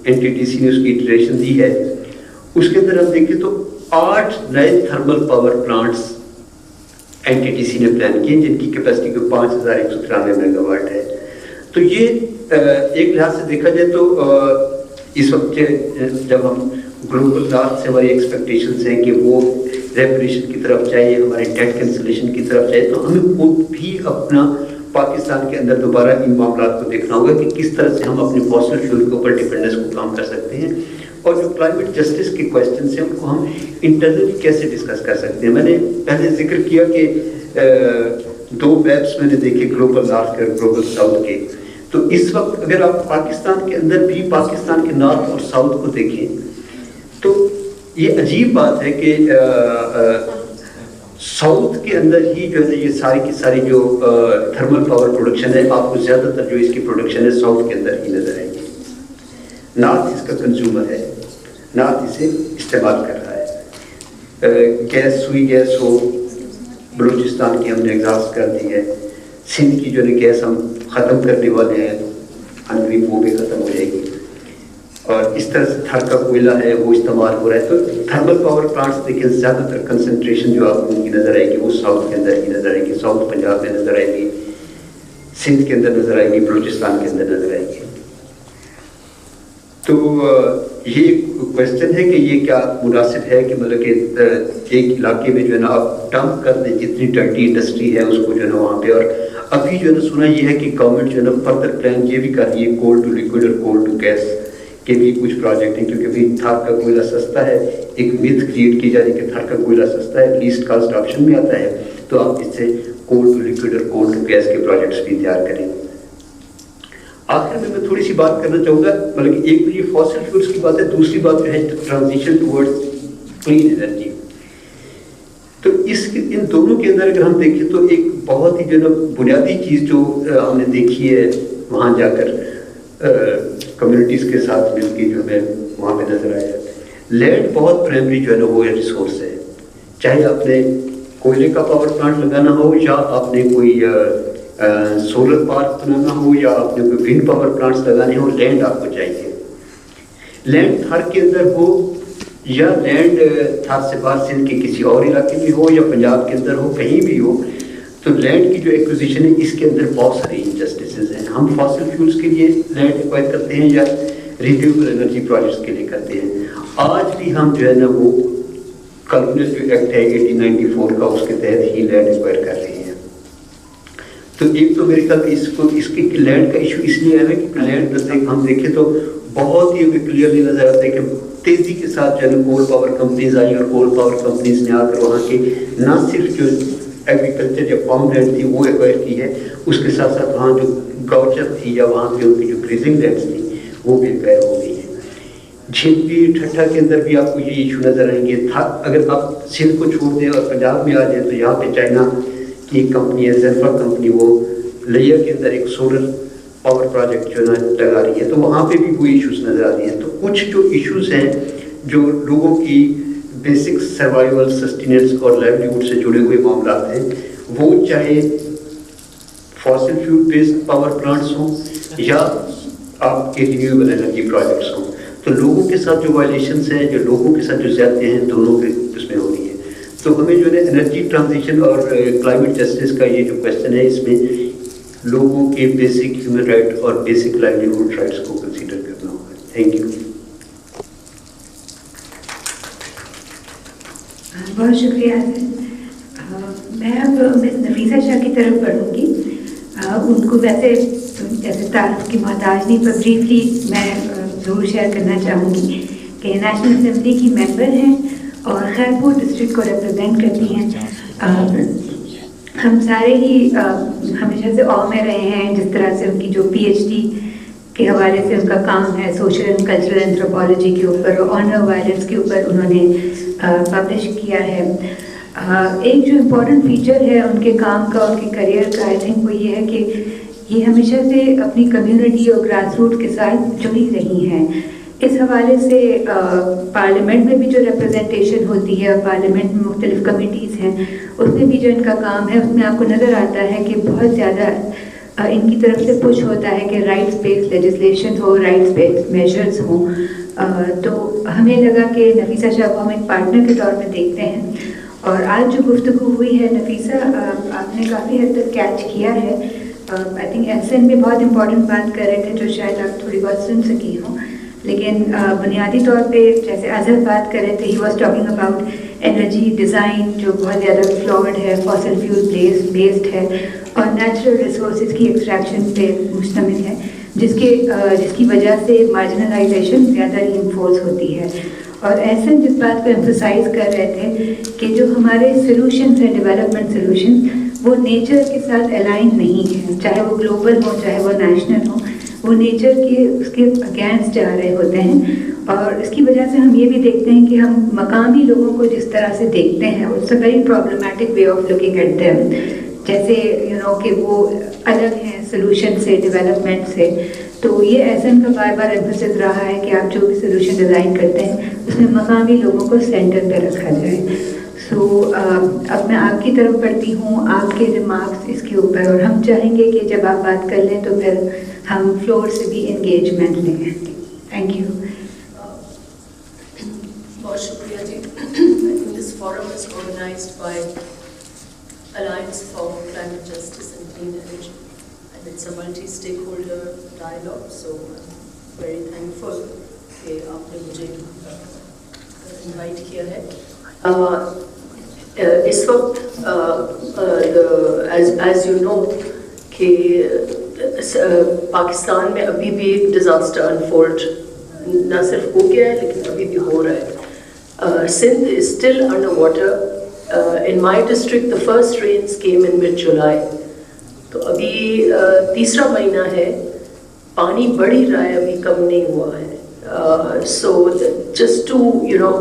एनटीटीसी ने उसकी इटरेशन दी है उसके अंदर हम देखें तो 8 नए थर्मल पावर प्लांट्स एनटीटीसी ने प्लान किए जिनकी कैपेसिटी को 5193 मेगावाट है। तो ये एक लिहाज से देखा जाए तो इस वक्त जब हम ग्लोबल नॉर्थ से हमारी एक्सपेक्टेशंस हैं कि वो रेपरेशन की तरफ जाए, हमारे डेट कैंसिलेशन की तरफ जाए, तो हमें खुद भी अपना पाकिस्तान के अंदर दोबारा इन मामलों को देखना होगा कि किस तरह से हम अपने फॉसिल फ्यूल के ऊपर डिपेंडेंस को कम कर सकते हैं और जो क्लाइमेट जस्टिस के क्वेश्चन हैं उनको हम इंटरनली कैसे डिस्कस कर सकते हैं। मैंने पहले जिक्र किया कि 2 मैप्स मैंने देखे, ग्लोबल नॉर्थ के और ग्लोबल साउथ के। तो इस वक्त अगर आप पाकिस्तान के अंदर भी पाकिस्तान के नॉर्थ और साउथ को देखें तो ये अजीब बात है कि साउथ के अंदर ही जो है ये सारी की सारी जो थर्मल पावर प्रोडक्शन है आपको ज़्यादातर जो इसकी प्रोडक्शन है साउथ के अंदर ही नजर आएगी। नॉर्थ इसका कंज्यूमर है, नॉर्थ इसे इस्तेमाल कर रहा है। गैस सुई गैस हो, बलूचिस्तान की हमने एग्जॉस्ट कर दी है, सिंध की जो है गैस हम ख़त्म करने वाले हैं, अनकरीब वो भी ख़त्म हो जाएगी। और इस तरह से थर का कोयला है वो इस्तेमाल हो रहा है। तो थर्मल पावर प्लांट्स देखिए ज़्यादातर कंसंट्रेशन जो आपको उनकी नज़र आएगी वो साउथ के अंदर ही नज़र आएगी, साउथ पंजाब में नज़र आएगी, सिंध के अंदर नज़र आएगी, बलूचिस्तान के अंदर नज़र आएगी। तो ये क्वेश्चन है कि ये क्या मुनासिब है कि मतलब कि एक इलाके में जो है ना आप डंप कर दें जितनी डर्टी इंडस्ट्री है उसको जो है ना वहाँ पे। और अभी जो है ना सुना ये है कि गवर्नमेंट जो है ना फर्दर प्लान ये भी कर रही है कोल टू लिक्विड और कोल टू गैस के भी कुछ प्रोजेक्ट हैं, क्योंकि अभी थार का कोयला सस्ता है। एक मिथ क्रिएट की जा रही है कि थार का कोयला सस्ता है, लीस्ट कास्ट ऑप्शन में आता है, तो आप इससे कोल टू लिक्विड और कोल टू गैस के प्रोजेक्ट्स भी तैयार करें। आखिर में मैं थोड़ी सी बात करना चाहूँगा, मतलब एक तो ये फॉसिल फ्यूल्स की बात है, दूसरी बात जो है ट्रांजिशन टुवर्ड्स क्लीन एनर्जी। तो इन दोनों के अंदर अगर हम देखें तो एक बहुत ही जो ना बुनियादी चीज़ जो हमने देखी है वहाँ जाकर कम्युनिटीज़ के साथ मिलकर जो हमें वहाँ पे नजर आया, लैंड बहुत प्राइमरी जो है ना वो रिसोर्स है। चाहे आपने कोयले का पावर प्लांट लगाना हो, या आपने कोई सोलर पार्क बनाना हो, या आपने कोई विंड पावर प्लांट्स लगाने हो, लैंड आपको चाहिए। लैंड थार के अंदर हो, या लैंड थार से बाहर सिंध के किसी और इलाके में हो, या पंजाब के अंदर हो, कहीं भी हो, तो लैंड की जो एक्विजिशन है इसके अंदर बहुत सारे इनजस्टिसेस हैं। हम फॉसिल फ्यूल्स के लिए लैंड एक्वायर करते हैं या रिन्यूएबल एनर्जी प्रोजेक्ट्स के लिए करते हैं। आज भी हम जो है ना वो कॉलोनियल जो एक्ट है 1894 का, उसके तहत ही लैंड एक्वायर कर रहे हैं। तो एक तो मेरे ख्याल इसके लैंड का इशू इसलिए है कि लैंड हम देखें तो बहुत ही क्लियरली नजर आता है कि तेजी के साथ जो है कोल पावर कंपनीज आई, और कोल पावर कंपनीज ने आकर वहाँ के ना सिर्फ जो एग्रीकल्चर या फार्म लैंड थी वो एक्वायर की है, उसके साथ साथ वहाँ जो गौचर थी या वहाँ पे उनकी जो ग्रेजिंग लैंड्स थी वो भी एक्वायर हो गई है। झींपी ठट्ठा के अंदर भी आपको ये इशू नजर आएंगे। अगर आप सिंध को छोड़ दें और पंजाब में आ जाए तो यहाँ पे चाइना की एक कंपनी है जेनफा कंपनी, वो लिया के अंदर एक सोलर पावर प्रोजेक्ट जो है लगा रही है, तो वहाँ पे भी वो इश्यूज नजर आ रही हैं। तो कुछ जो इश्यूज हैं जो लोगों की बेसिक सर्वाइवल, सस्टेनेंस और लाइवलीहुड से जुड़े हुए मामला हैं, वो चाहे fossil fuel based power plants हों या आपके रिन्यूएबल एनर्जी प्रोजेक्ट्स हों, तो लोगों के साथ जो वायलेशंस हैं, जो लोगों के साथ जो ज़्यादतियाँ हैं, दोनों के उसमें हो रही है। तो हमें जो है एनर्जी ट्रांजिशन और क्लाइमेट जस्टिस का ये जो क्वेश्चन है, इसमें लोगों के बेसिक ह्यूमन राइट और बेसिक लाइवलीहुड राइट्स को कंसीडर करना होगा। Thank you. बहुत शुक्रिया सर। मैं अब मिस नफीसा शाह की तरफ बढ़ूँगी। उनको वैसे जैसे तारीफ की मोहताज नहीं, पर ब्रीफली मैं ज़रूर शेयर करना चाहूँगी कि नेशनल असेंबली की मेंबर हैं और खैरपुर डिस्ट्रिक्ट को रिप्रेजेंट करती हैं। हम सारे ही हमेशा से ऑ में रहे हैं जिस तरह से उनकी जो पीएचडी के हवाले से उनका काम है सोशल एंड कल्चरल एंथ्रोपोलॉजी के ऊपर, ऑनर वायलेंस के ऊपर उन्होंने पब्लिश किया है। एक जो इम्पोर्टेंट फीचर है उनके काम का, उनके करियर का, आई थिंक वो ये है कि ये हमेशा से अपनी कम्युनिटी और ग्रास रूट के साथ जुड़ी रही हैं। इस हवाले से पार्लियामेंट में भी जो रिप्रेजेंटेशन होती है, पार्लियामेंट में मुख्तलिफ कमिटीज़ हैं, उसमें भी जो इनका काम है उसमें आपको नज़र आता है कि बहुत ज़्यादा इनकी तरफ से पुश होता है कि राइट्स बेस्ड लेजिस्लेशन हो, राइट्स बेस्ड मेजर्स हों। तो हमें लगा कि नफीसा शाह को हम एक पार्टनर के तौर पे देखते हैं। और आज जो गुफ्तगू हुई है नफीसा, आपने काफ़ी हद तक कैच किया है। आई थिंक एहसन भी बहुत इंपॉर्टेंट बात कर रहे थे जो शायद आप थोड़ी बहुत सुन सकी हों, लेकिन बुनियादी तौर पे जैसे अजहर बात कर रहे थे, he was talking about energy design जो बहुत ज़्यादा फ्लॉड है, फॉसिल फ्यूल बेस्ड है और नेचुरल रिसोर्सेज की एक्सट्रैक्शन पे मुश्तमिल है, जिसकी वजह से मार्जिनलाइजेशन ज़्यादा रीइंफोर्स होती है। और ऐसे जिस बात को एम्फसाइज कर रहे थे कि जो हमारे सॉल्यूशंस हैं, डेवलपमेंट सॉल्यूशंस, वो नेचर के साथ अलाइन नहीं है, चाहे वो ग्लोबल हो चाहे वो नेशनल हो, वो नेचर के उसके अगेंस्ट जा रहे होते हैं। और इसकी वजह से हम ये भी देखते हैं कि हम मकामी लोगों को जिस तरह से देखते हैं, it's a very problematic way of looking at them, जैसे कि वो अलग हैं सोल्यूशन से, डेवलपमेंट से। तो ये ऐसा इनका बार बार एम्फसिस रहा है कि आप जो भी सोल्यूशन डिज़ाइन करते हैं उसमें मकामी लोगों को सेंटर पे रखा जाए। सो अब मैं आपकी तरफ बढ़ती हूँ, आपके रिमार्क्स इसके ऊपर, और हम चाहेंगे कि जब आप बात कर लें तो फिर हम फ्लोर से भी इंगेजमेंट लें। Thank you. बहुत शुक्रिया जी। I think this forum is organized by Alliance for Climate Justice and Clean Energy, and it's a multi-stakeholder dialogue. So I'm very thankful कि आपने मुझे invite किया है। इस वक्त as you know कि पाकिस्तान में अभी भी एक डिज़ास्टर अनफोल्ड ना सिर्फ हो गया है लेकिन अभी भी हो रहा है। Sindh is still underwater. In my district the first rains came in mid-July. तो अभी तीसरा महीना है पानी बढ़ ही रहा है, अभी कम नहीं हुआ है. So just to, you know,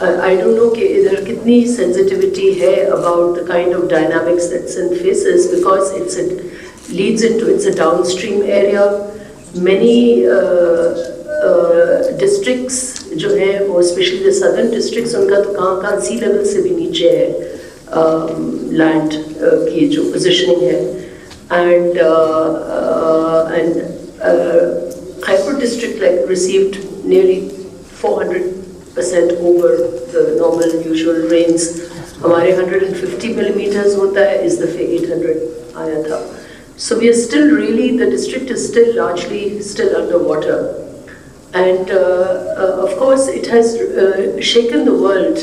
I don't know कि इधर कितनी sensitivity है about the kind of dynamics that sin faces, because it's a downstream area. Many districts जो हैं वो especially the southern districts, उनका तो कहाँ sea level से भी नीचे है land की जो positioning है. And Khaipur district like received nearly 400% over the normal usual rains. हमारे 150 millimeters होता है, इस दफ़े 800 आया था. So we are still really, the district is still largely still underwater. And of course it has shaken the world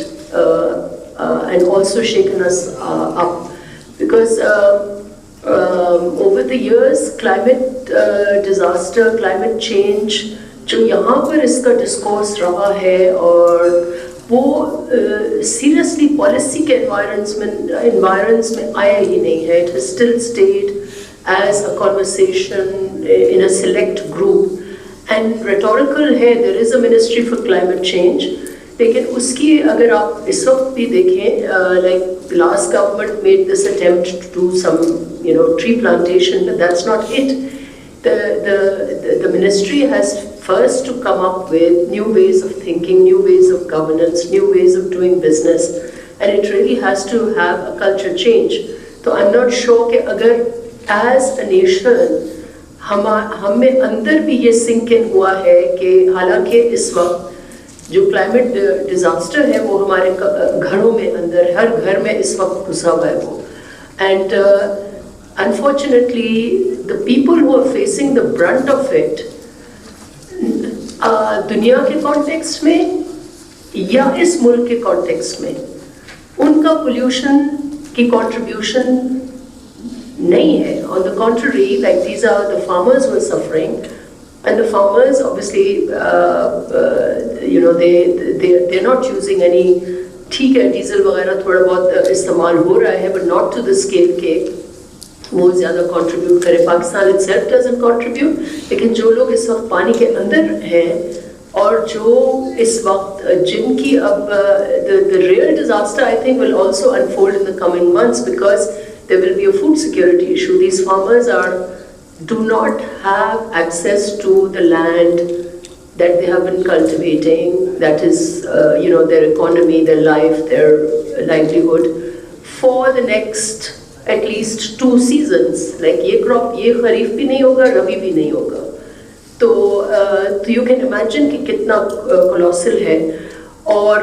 and also shaken us up, because over the years climate disaster, climate change, जो यहाँ पर इसका discourse रहा है, और वो seriously policy के environments में आया ही नहीं है. It has still stayed as a conversation in a select group. And rhetorical है, there is a ministry for climate change, लेकिन उसकी अगर आप इस वक्त भी देखें, like the last government made this attempt to do some, you know, tree plantation, but that's not it. The ministry has first to come up with new ways of thinking, new ways of governance, new ways of doing business, and it really has to have a culture change. So I'm not sure कि अगर as a nation हमें अंदर भी ये sink in हुआ है कि हालांकि इस वक्त जो क्लाइमेट डिजास्टर है वो हमारे घरों में अंदर, हर घर में इस वक्त घुसा हुआ है वो. And unfortunately the people who are facing the brunt of it, दुनिया के कॉन्टेक्स्ट में या इस मुल्क के कॉन्टेक्स्ट में, उनका पोल्यूशन की कंट्रीब्यूशन नहीं है. On the contrary, like these are the farmers who are suffering, and the farmers obviously, you know, they're not using any. ठीक है, डीजल वगैरह थोड़ा बहुत इस्तेमाल हो रहा है, but not to the scale के वो ज़्यादा contribute करे. पाकिस्तान itself doesn't contribute, लेकिन जो लोग इस वक्त पानी के अंदर हैं और जो इस वक्त जिनकी अब the real disaster I think will also unfold in the coming months, because there will be a food security issue. These farmers do not have access to the land that they have been cultivating, that is, you know, their economy, their life, their livelihood, for the next at least 2 seasons. Like ये crop, ये खरीफ भी नहीं होगा, रबी भी नहीं होगा. तो you can imagine कि कितना colossal है. और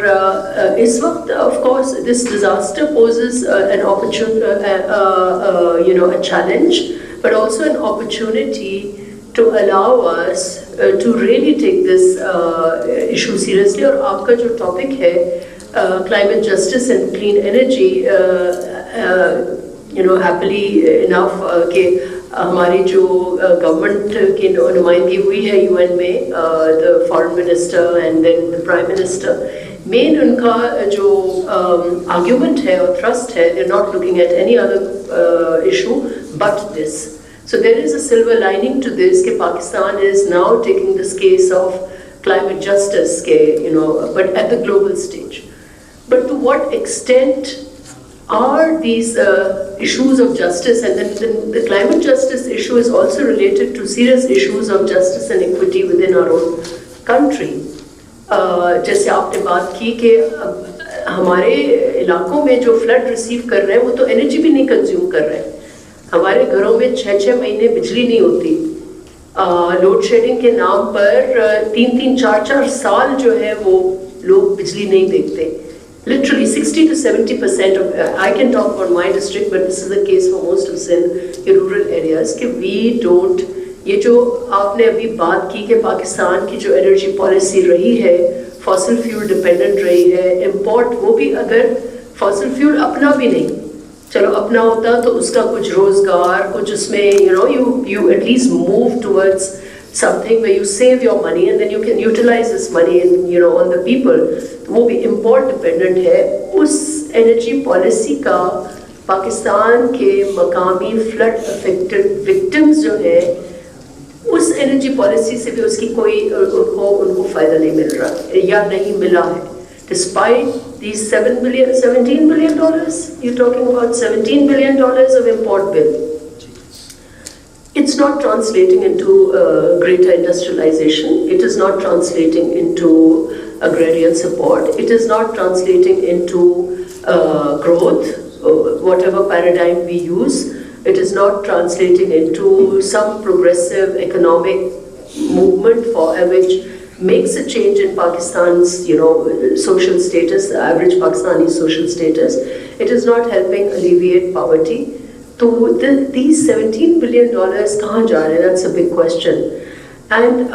इस वक्त of course this disaster poses an opportunity, you know, a challenge, but also an opportunity to allow us to really take this issue seriously. और आपका जो topic है climate justice and clean energy, you know, happily enough कि हमारी जो government की नुमाइंदगी हुई है यूएन में, the foreign minister and then the prime minister, main उनका जो आर्ग्यूमेंट है और थ्रस्ट है, they are not looking at any other issue but this. So there is a silver lining to this कि Pakistan is now taking this case of climate justice के, you know, but at the global stage. But to what extent are these issues of justice, and then the climate justice issue is also related to serious issues of justice and equity within our own country. जैसे आपने बात की कि हमारे इलाकों में जो flood receive कर रहे हैं वो तो एनर्जी भी नहीं कंज्यूम कर रहे हैं. हमारे घरों में 6-6 महीने बिजली नहीं होती. लोड शेडिंग के नाम पर 3-3, 4-4 साल जो है वो लोग बिजली नहीं देखते. Literally 60 to 70% of, I can talk about my district, but this is the case for most of the rural areas, कि we don't, ये जो आपने अभी बात की कि पाकिस्तान की जो एनर्जी पॉलिसी रही है फॉसिल फ्यूल डिपेंडेंट रही है, इम्पोर्ट, वो भी अगर फॉसिल फ्यूल अपना भी नहीं, चलो अपना होता तो उसका कुछ रोजगार, कुछ उसमें, you know, you at least move towards something where you save your money and then you can utilize this money and, you know, on the people. वो भी import dependent है. उस energy policy का पाकिस्तान के मकामी फ्लड अफेक्टेड विक्टिम्स जो है उस एनर्जी पॉलिसी से भी उसकी कोई उनको फ़ायदा नहीं मिल रहा या नहीं मिला है. Despite these $17 billion, you're talking about $17 billion of import bill. It's not translating into greater industrialization. It is not translating into agrarian support. It is not translating into growth, whatever paradigm we use. It is not translating into some progressive economic movement for which makes a change in Pakistan's, social status, the average Pakistani social status. It is not helping alleviate poverty. So these $17 billion कहाँ जा रहे हैं? That's a big question. And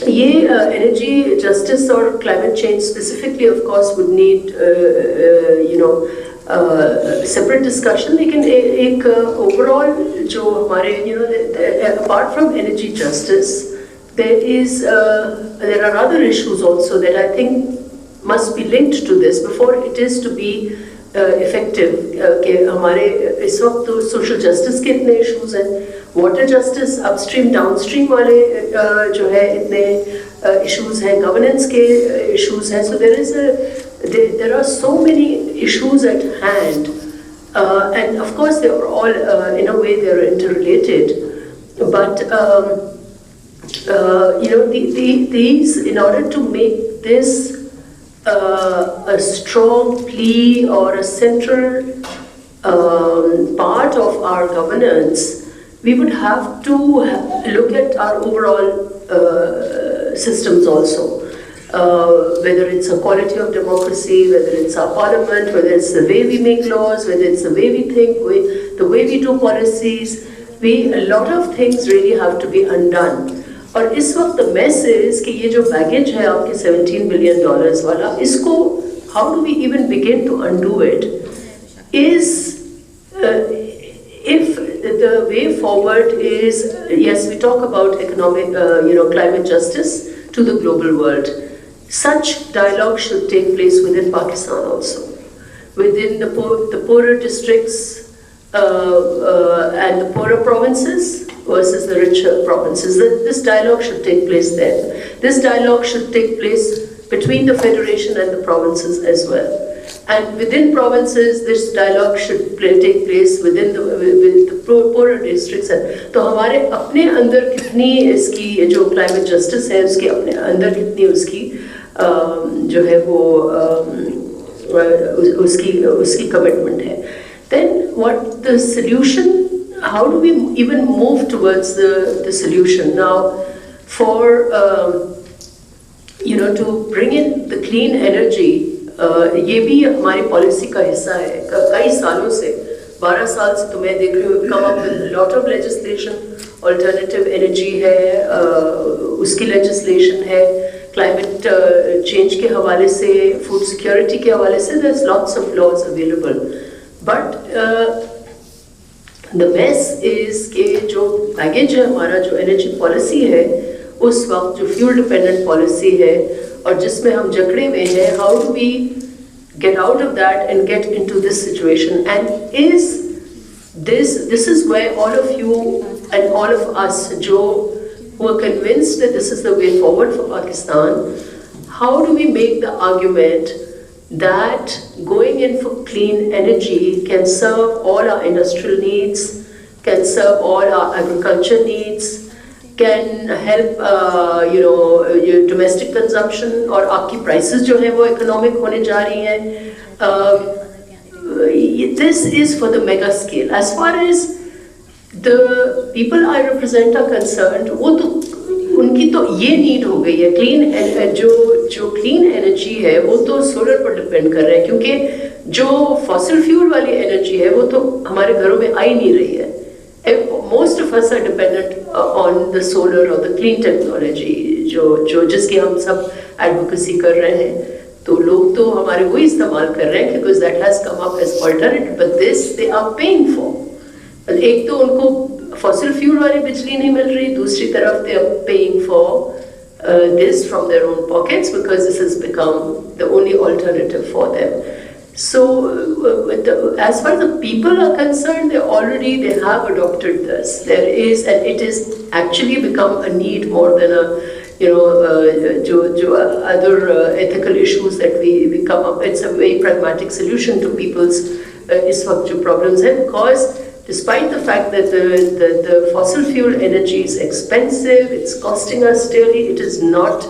ये energy justice or climate change specifically, of course, would need separate discussion. लेकिन एक overall जो हमारे apart from energy justice, there are other issues also that I think must be linked to this before it is to be effective. कि हमारे इस वक्त तो social justice के इतने issues हैं, water justice upstream downstream वाले जो है इतने issues हैं, governance के issues हैं. So there are so many issues at hand, and of course they are all in a way they are interrelated. But these, in order to make this a strong plea or a central part of our governance, we would have to look at our overall systems also. Whether it's a quality of democracy, whether it's our parliament, whether it's the way we make laws, whether it's the way we think, the way we do policies, a lot of things really have to be undone. और इस वक्त the mess is कि ये जो baggage है आपके $17 billion वाला, इसको how do we even begin to undo it? Is if the way forward is, yes, we talk about economic, climate justice to the global world. Such dialogue should take place within Pakistan also, within the poorer districts and the poorer provinces versus the richer provinces. This dialogue should take place there. This dialogue should take place between the federation and the provinces as well. And within provinces, this dialogue should take place within the poorer districts. तो हमारे अपने अंदर कितनी इसकी जो climate justice है, उसके अपने अंदर कितनी उसकी जो है वो उसकी commitment है. Then what the solution? How do we even move towards the solution now? For to bring in the clean energy, ये भी हमारी पॉलिसी का हिस्सा है. कई सालों से 12 साल से तो मैं देख रही हूँ come up with a lot of legislation. Alternative energy है, उसकी legislation है, climate change के हवाले से, food security के हवाले से, there's lots of laws available. But the mess is कि जो baggage है हमारा, जो energy policy है, उस वक्त जो fuel dependent policy है और जिसमें हम जकड़े हुए हैं, how do we get out of that and get into this situation? And this is where all of you and all of us who are convinced that this is the way forward for Pakistan, how do we make the argument that going in for clean energy can serve all our industrial needs, can serve all our agriculture needs, can help your domestic consumption और आपकी prices जो है वो economic होने जा रही हैं. This is for the mega scale. As far as the people I represent are concerned, वो तो उनकी तो ये need हो गई है. Clean जो clean energy है वो तो solar पर depend कर रहे हैं, क्योंकि जो fossil fuel वाली energy है वो तो हमारे घरों में आ ही नहीं रही है. Most of us are dependent on the solar or the clean technology जिसकी हम सब advocacy कर रहे हैं. तो लोग तो हमारे वो इस्तेमाल कर रहे हैं because that has come up as alternative, but this they are paying for. एक तो उनको fossil fuel वाली बिजली नहीं मिल रही, दूसरी तरफ they are paying for this from their own pockets because this has become the only alternative for them. So, as far as the people are concerned, they have adopted this. There is, and it is actually become a need more than a, other ethical issues that we come up. It's a very pragmatic solution to people's is वक्त जो problems हैं, because despite the fact that the fossil fuel energy is expensive, it's costing us dearly, it is not,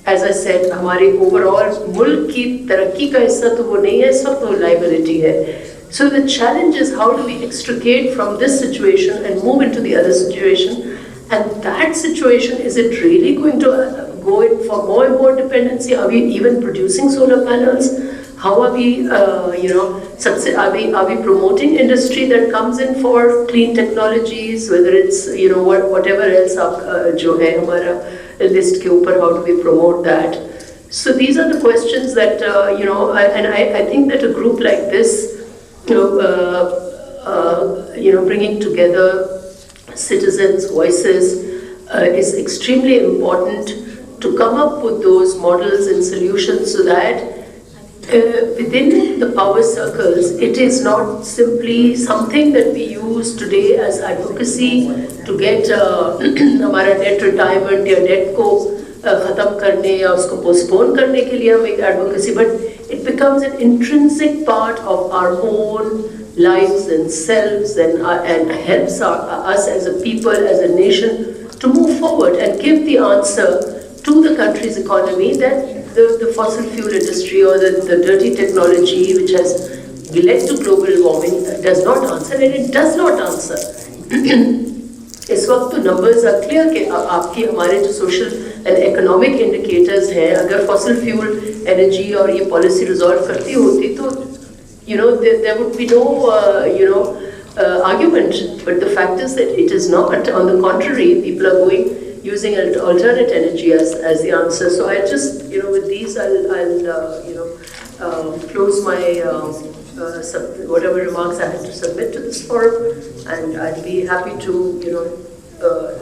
as I said, हमारे overall मुल्क की तरक्की का हिस्सा तो वो नहीं है, इस वक्त वो liability है. So the challenge is how do we extricate from this situation and move into the other situation. And that situation, is it really going to go in for more and more dependency? Are we even producing solar panels? How are we, are we promoting industry that comes in for clean technologies, whether it's, whatever else जो है हमारा list के ऊपर, how do we promote that? So these are the questions that, and I think that a group like this, bringing together citizens' voices is extremely important to come up with those models and solutions so that within the power circles, it is not simply something that we use today as advocacy to get हमारा debt retirement या debt को ख़त्म करने या उसको postpone करने के लिए हम एक advocacy, but it becomes an intrinsic part of our own lives and selves and helps us as a people, as a nation to move forward and give the answer to the country's economy that the fossil fuel industry or the dirty technology which has led to global warming does not answer, and it does not answer. इस वक्त तो numbers are clear कि आपकी हमारे जो social and economic indicators हैं, अगर fossil fuel energy और ये policy resolve करती होती तो there would be no, argument. But the fact is that it is not. On the contrary, people are using alternate energy as the answer. So I just, with these, I'll close my whatever remarks I had to submit to this forum, and I'd be happy to,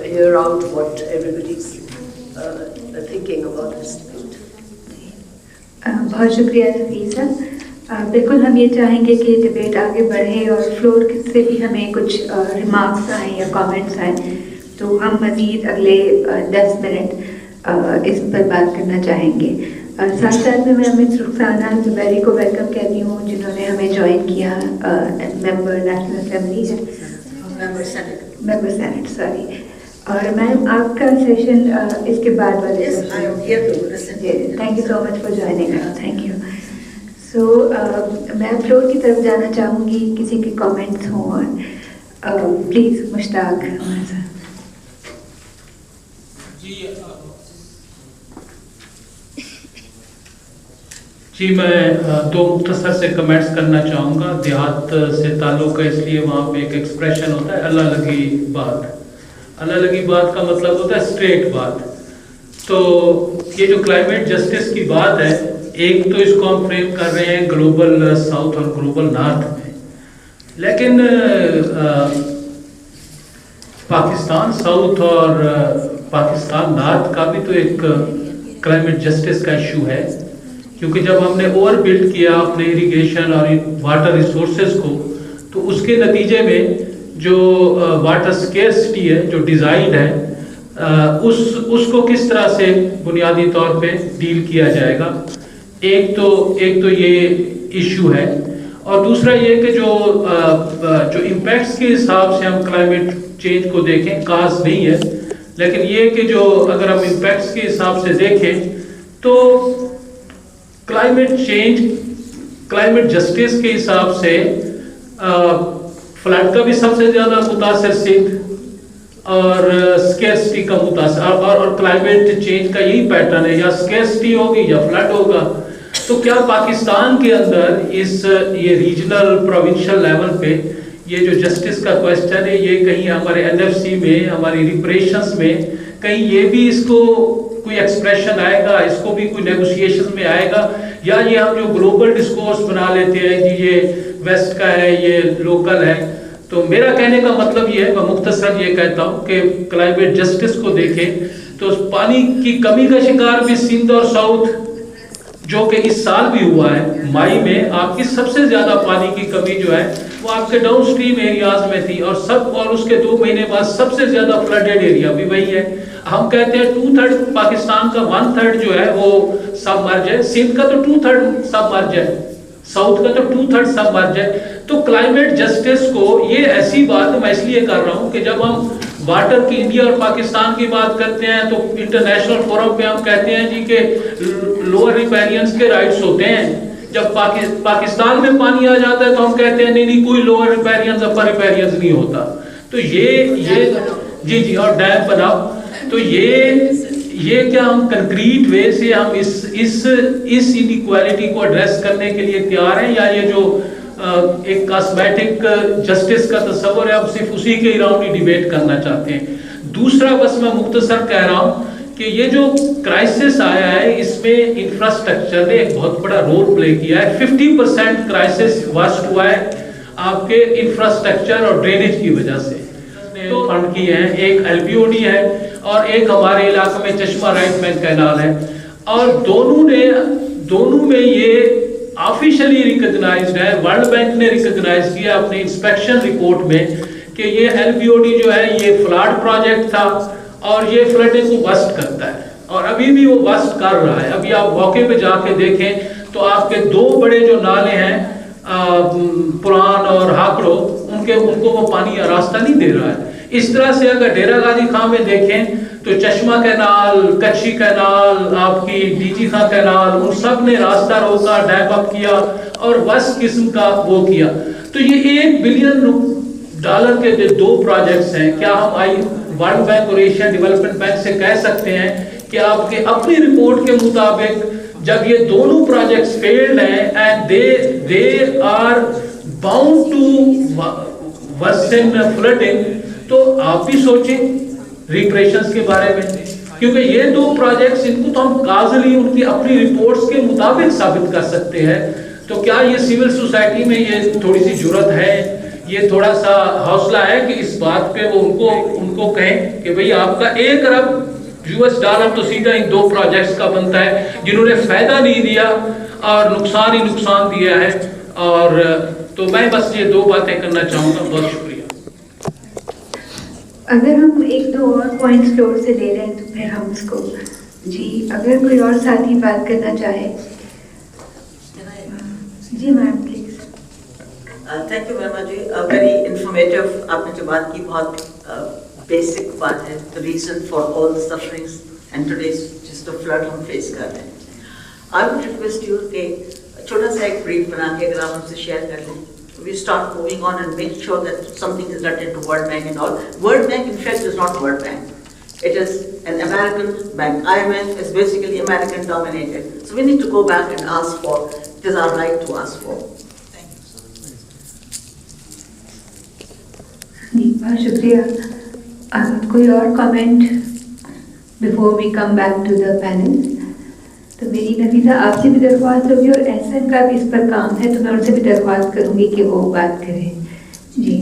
hear out what everybody's thinking about this debate. बहुत शुक्रिया नफीसा. बिल्कुल हम ये चाहेंगे कि debate आगे बढ़े और फ्लोर से भी हमें कुछ रिमार्क्स आए या कमेंट्स आए, तो हम मज़ीद अगले 10 मिनट इस पर बात करना चाहेंगे. साथ साथ में मैं मिस रुखसाना ज़ुबैरी को वेलकम कहती हूँ, जिन्होंने हमें ज्वाइन किया, मेंबर नेशनल असेंबली है, मेंबर सेनेट सॉरी. और मैम आपका सेशन इसके बाद वाले thank you so much for joining us. Thank you. So मैं फ्लोर की तरफ जाना चाहूँगी, किसी के कमेंट्स हों, और प्लीज़ मुश्ताक हमारे साथ. जी मैं दो मुख्तसर से कमेंट्स करना चाहूँगा. देहात से ताल्लुक़ है, इसलिए वहाँ पे एक एक्सप्रेशन होता है अल्लाह लगी बात. अल्लाह लगी बात का मतलब होता है स्ट्रेट बात. तो ये जो क्लाइमेट जस्टिस की बात है, एक तो इसको हम फ्रेम कर रहे हैं ग्लोबल साउथ और ग्लोबल नॉर्थ में, लेकिन पाकिस्तान साउथ और पाकिस्तान नॉर्थ का भी तो एक क्लाइमेट जस्टिस का इशू है, क्योंकि जब हमने ओवर बिल्ड किया अपने इरिगेशन और वाटर रिसोर्सेज को, तो उसके नतीजे में जो वाटर स्केर्सिटी है, जो डिज़ाइन है, उसको किस तरह से बुनियादी तौर पे डील किया जाएगा. एक तो ये इशू है, और दूसरा ये कि जो इम्पैक्ट्स के हिसाब से हम क्लाइमेट चेंज को देखें, काज नहीं है, लेकिन ये कि जो अगर हम इम्पैक्ट्स के हिसाब से देखें तो क्लाइमेट चेंज, क्लाइमेट जस्टिस के हिसाब से फ्लड का भी सबसे ज़्यादा मुतासर सिंध और स्केर्सिटी का मुतासर, और क्लाइमेट चेंज का यही पैटर्न है, या स्केर्सिटी होगी या फ्लड होगा. तो क्या पाकिस्तान के अंदर ये रीजनल प्रोविंशियल लेवल पे ये जो जस्टिस का क्वेश्चन है, ये कहीं हमारे एनएफसी में, हमारी रिपरेशंस में कहीं ये भी इसको कोई एक्सप्रेशन आएगा, इसको भी कोई नेगोशिएशन में आएगा, या ये हम जो ग्लोबल डिस्कोर्स बना लेते हैं कि ये वेस्ट का है, ये लोकल है. तो मेरा कहने का मतलब ये है, मैं मुख्तसर ये कहता हूँ कि क्लाइमेट जस्टिस को देखें तो पानी की कमी का शिकार भी सिंध और साउथ جو کہ اس سال بھی ہوا ہے مئی میں آپ کی سب سے زیادہ پانی کی کمی جو ہے وہ آپ کے ڈاؤن سٹریم ایریاز میں تھی, اور اس کے 2 مہینے بعد سب سے زیادہ فلڈڈ ایریا بھی وہی ہے. ہم کہتے ہیں 2/3 پاکستان کا 1/3 جو ہے وہ سب مرج ہے, سندھ کا تو 2/3 سب مرج ہے, ساؤتھ کا تو 2/3 سب مرج ہے. تو کلائمیٹ جسٹس کو یہ ایسی بات میں اس لیے کر رہا ہوں کہ جب ہم واٹر کی انڈیا اور پاکستان کی بات کرتے ہیں تو انٹرنیشنل فورم پہ ہم کہتے ہیں جی کہ لوور ریپیرینس کے رائٹس ہوتے ہیں. جب پاکستان میں پانی آ جاتا ہے تو ہم کہتے ہیں نہیں کوئی لوور ریپیرینس اپر ریپیرینس نہیں ہوتا. تو یہ جی اور ڈیم بناؤ. تو یہ کیا ہم کنکریٹ وے سے ہم اس انیکوالٹی کو ایڈریس کرنے کے لیے تیار ہیں, یا یہ جو ایک کاسمیٹک جسٹس کا تصور ہے اب صرف اسی کے اراؤنڈ ہی ڈیبیٹ کرنا چاہتے ہیں. دوسرا بس میں مختصر کہہ رہا ہوں کہ یہ جو کرائسس آیا ہے اس میں انفراسٹرکچر نے ایک بہت بڑا رول پلے کیا ہے. 50% کرائسس ورسٹ ہوا ہے آپ کے انفراسٹرکچر اور ڈرینیج کی وجہ سے. فنڈ کی ہیں, ایک LPOD ہے اور ایک ہمارے علاقے میں چشمہ رائٹ بینک کینال ہے, اور دونوں میں یہ آفیشلی ریکگنائزڈ ہے. ورلڈ بینک نے ریکگنائز کیا اپنے انسپیکشن رپورٹ میں کہ یہ LPOD جو ہے یہ فلڈ پروجیکٹ تھا اور یہ فلڈنگ کو ورسٹ کرتا ہے, اور ابھی بھی وہ ورسٹ کر رہا ہے. ابھی آپ موقع پہ جا کے دیکھیں تو آپ کے 2 بڑے جو نالے ہیں پران اور ہاکڑو, ان کو وہ پانی راستہ نہیں دے رہا ہے. اس طرح سے اگر ڈیرہ غازی خان میں دیکھیں تو چشمہ کینال, کچھی کینال, آپ کی DG خان کینال, ان سب نے راستہ روکا, ڈیپ اپ کیا اور وسط قسم کا وہ کیا. تو یہ $1 بلین کے 2 پروجیکٹس ہیں. کیا ہم ورلڈ بینک اور ایشین ڈیولپمنٹ بینک سے کہہ سکتے ہیں کہ آپ کے اپنی رپورٹ کے مطابق جب یہ دونوں پروجیکٹس فیلڈ ہیں and they are bound to worsen flooding, تو آپ بھی سوچیں ریپریشنز کے بارے میں, کیونکہ یہ 2 پروجیکٹس ان کو تو ہم کازلی ان کی اپنی رپورٹس کے مطابق ثابت کر سکتے ہیں. تو کیا یہ سول سوسائٹی میں یہ تھوڑی سی جرت ہے, یہ تھوڑا سا حوصلہ ہے کہ اس بات پہ وہ ان کو کہیں کہ بھئی آپ کا $1 ارب تو سیدھا ان 2 پروجیکٹس کا بنتا ہے جنہوں نے فائدہ نہیں دیا اور نقصان ہی نقصان دیا ہے. اور تو میں بس یہ 2 باتیں کرنا چاہوں گا. بہت شکریہ. اگر ہم 1-2 اور پوائنٹس فلور سے لے لیں تو پھر ہم اس کو اگر کوئی اور ساتھی بات کرنا چاہے. جی ma'am please. Thank you very much جی, ویری انفارمیٹیو. آپ نے جو بات کی بہت بیسک بات ہے, the reason for all the sufferings and today's just the flood ہم فیس کر رہے ہیں. I would request you کہ چھوٹا سا ایک بریف بنا کے اگر آپ ہم سے شیئر کر لیں. We start moving on and make sure that something is done into World Bank and all. World Bank in fact is not World Bank. It is an American bank. IMF is basically American dominated. So we need to go back and ask for, it is our right to ask for. Thank you so much. بہت شکریہ. کوئی اور comment before we come back to the panel? تو میری نفیسہ آپ سے بھی درخواست ہوگی اور احسن کا بھی اس پر کام ہے تو میں ان سے بھی درخواست کروں گی کہ وہ بات کریں. جی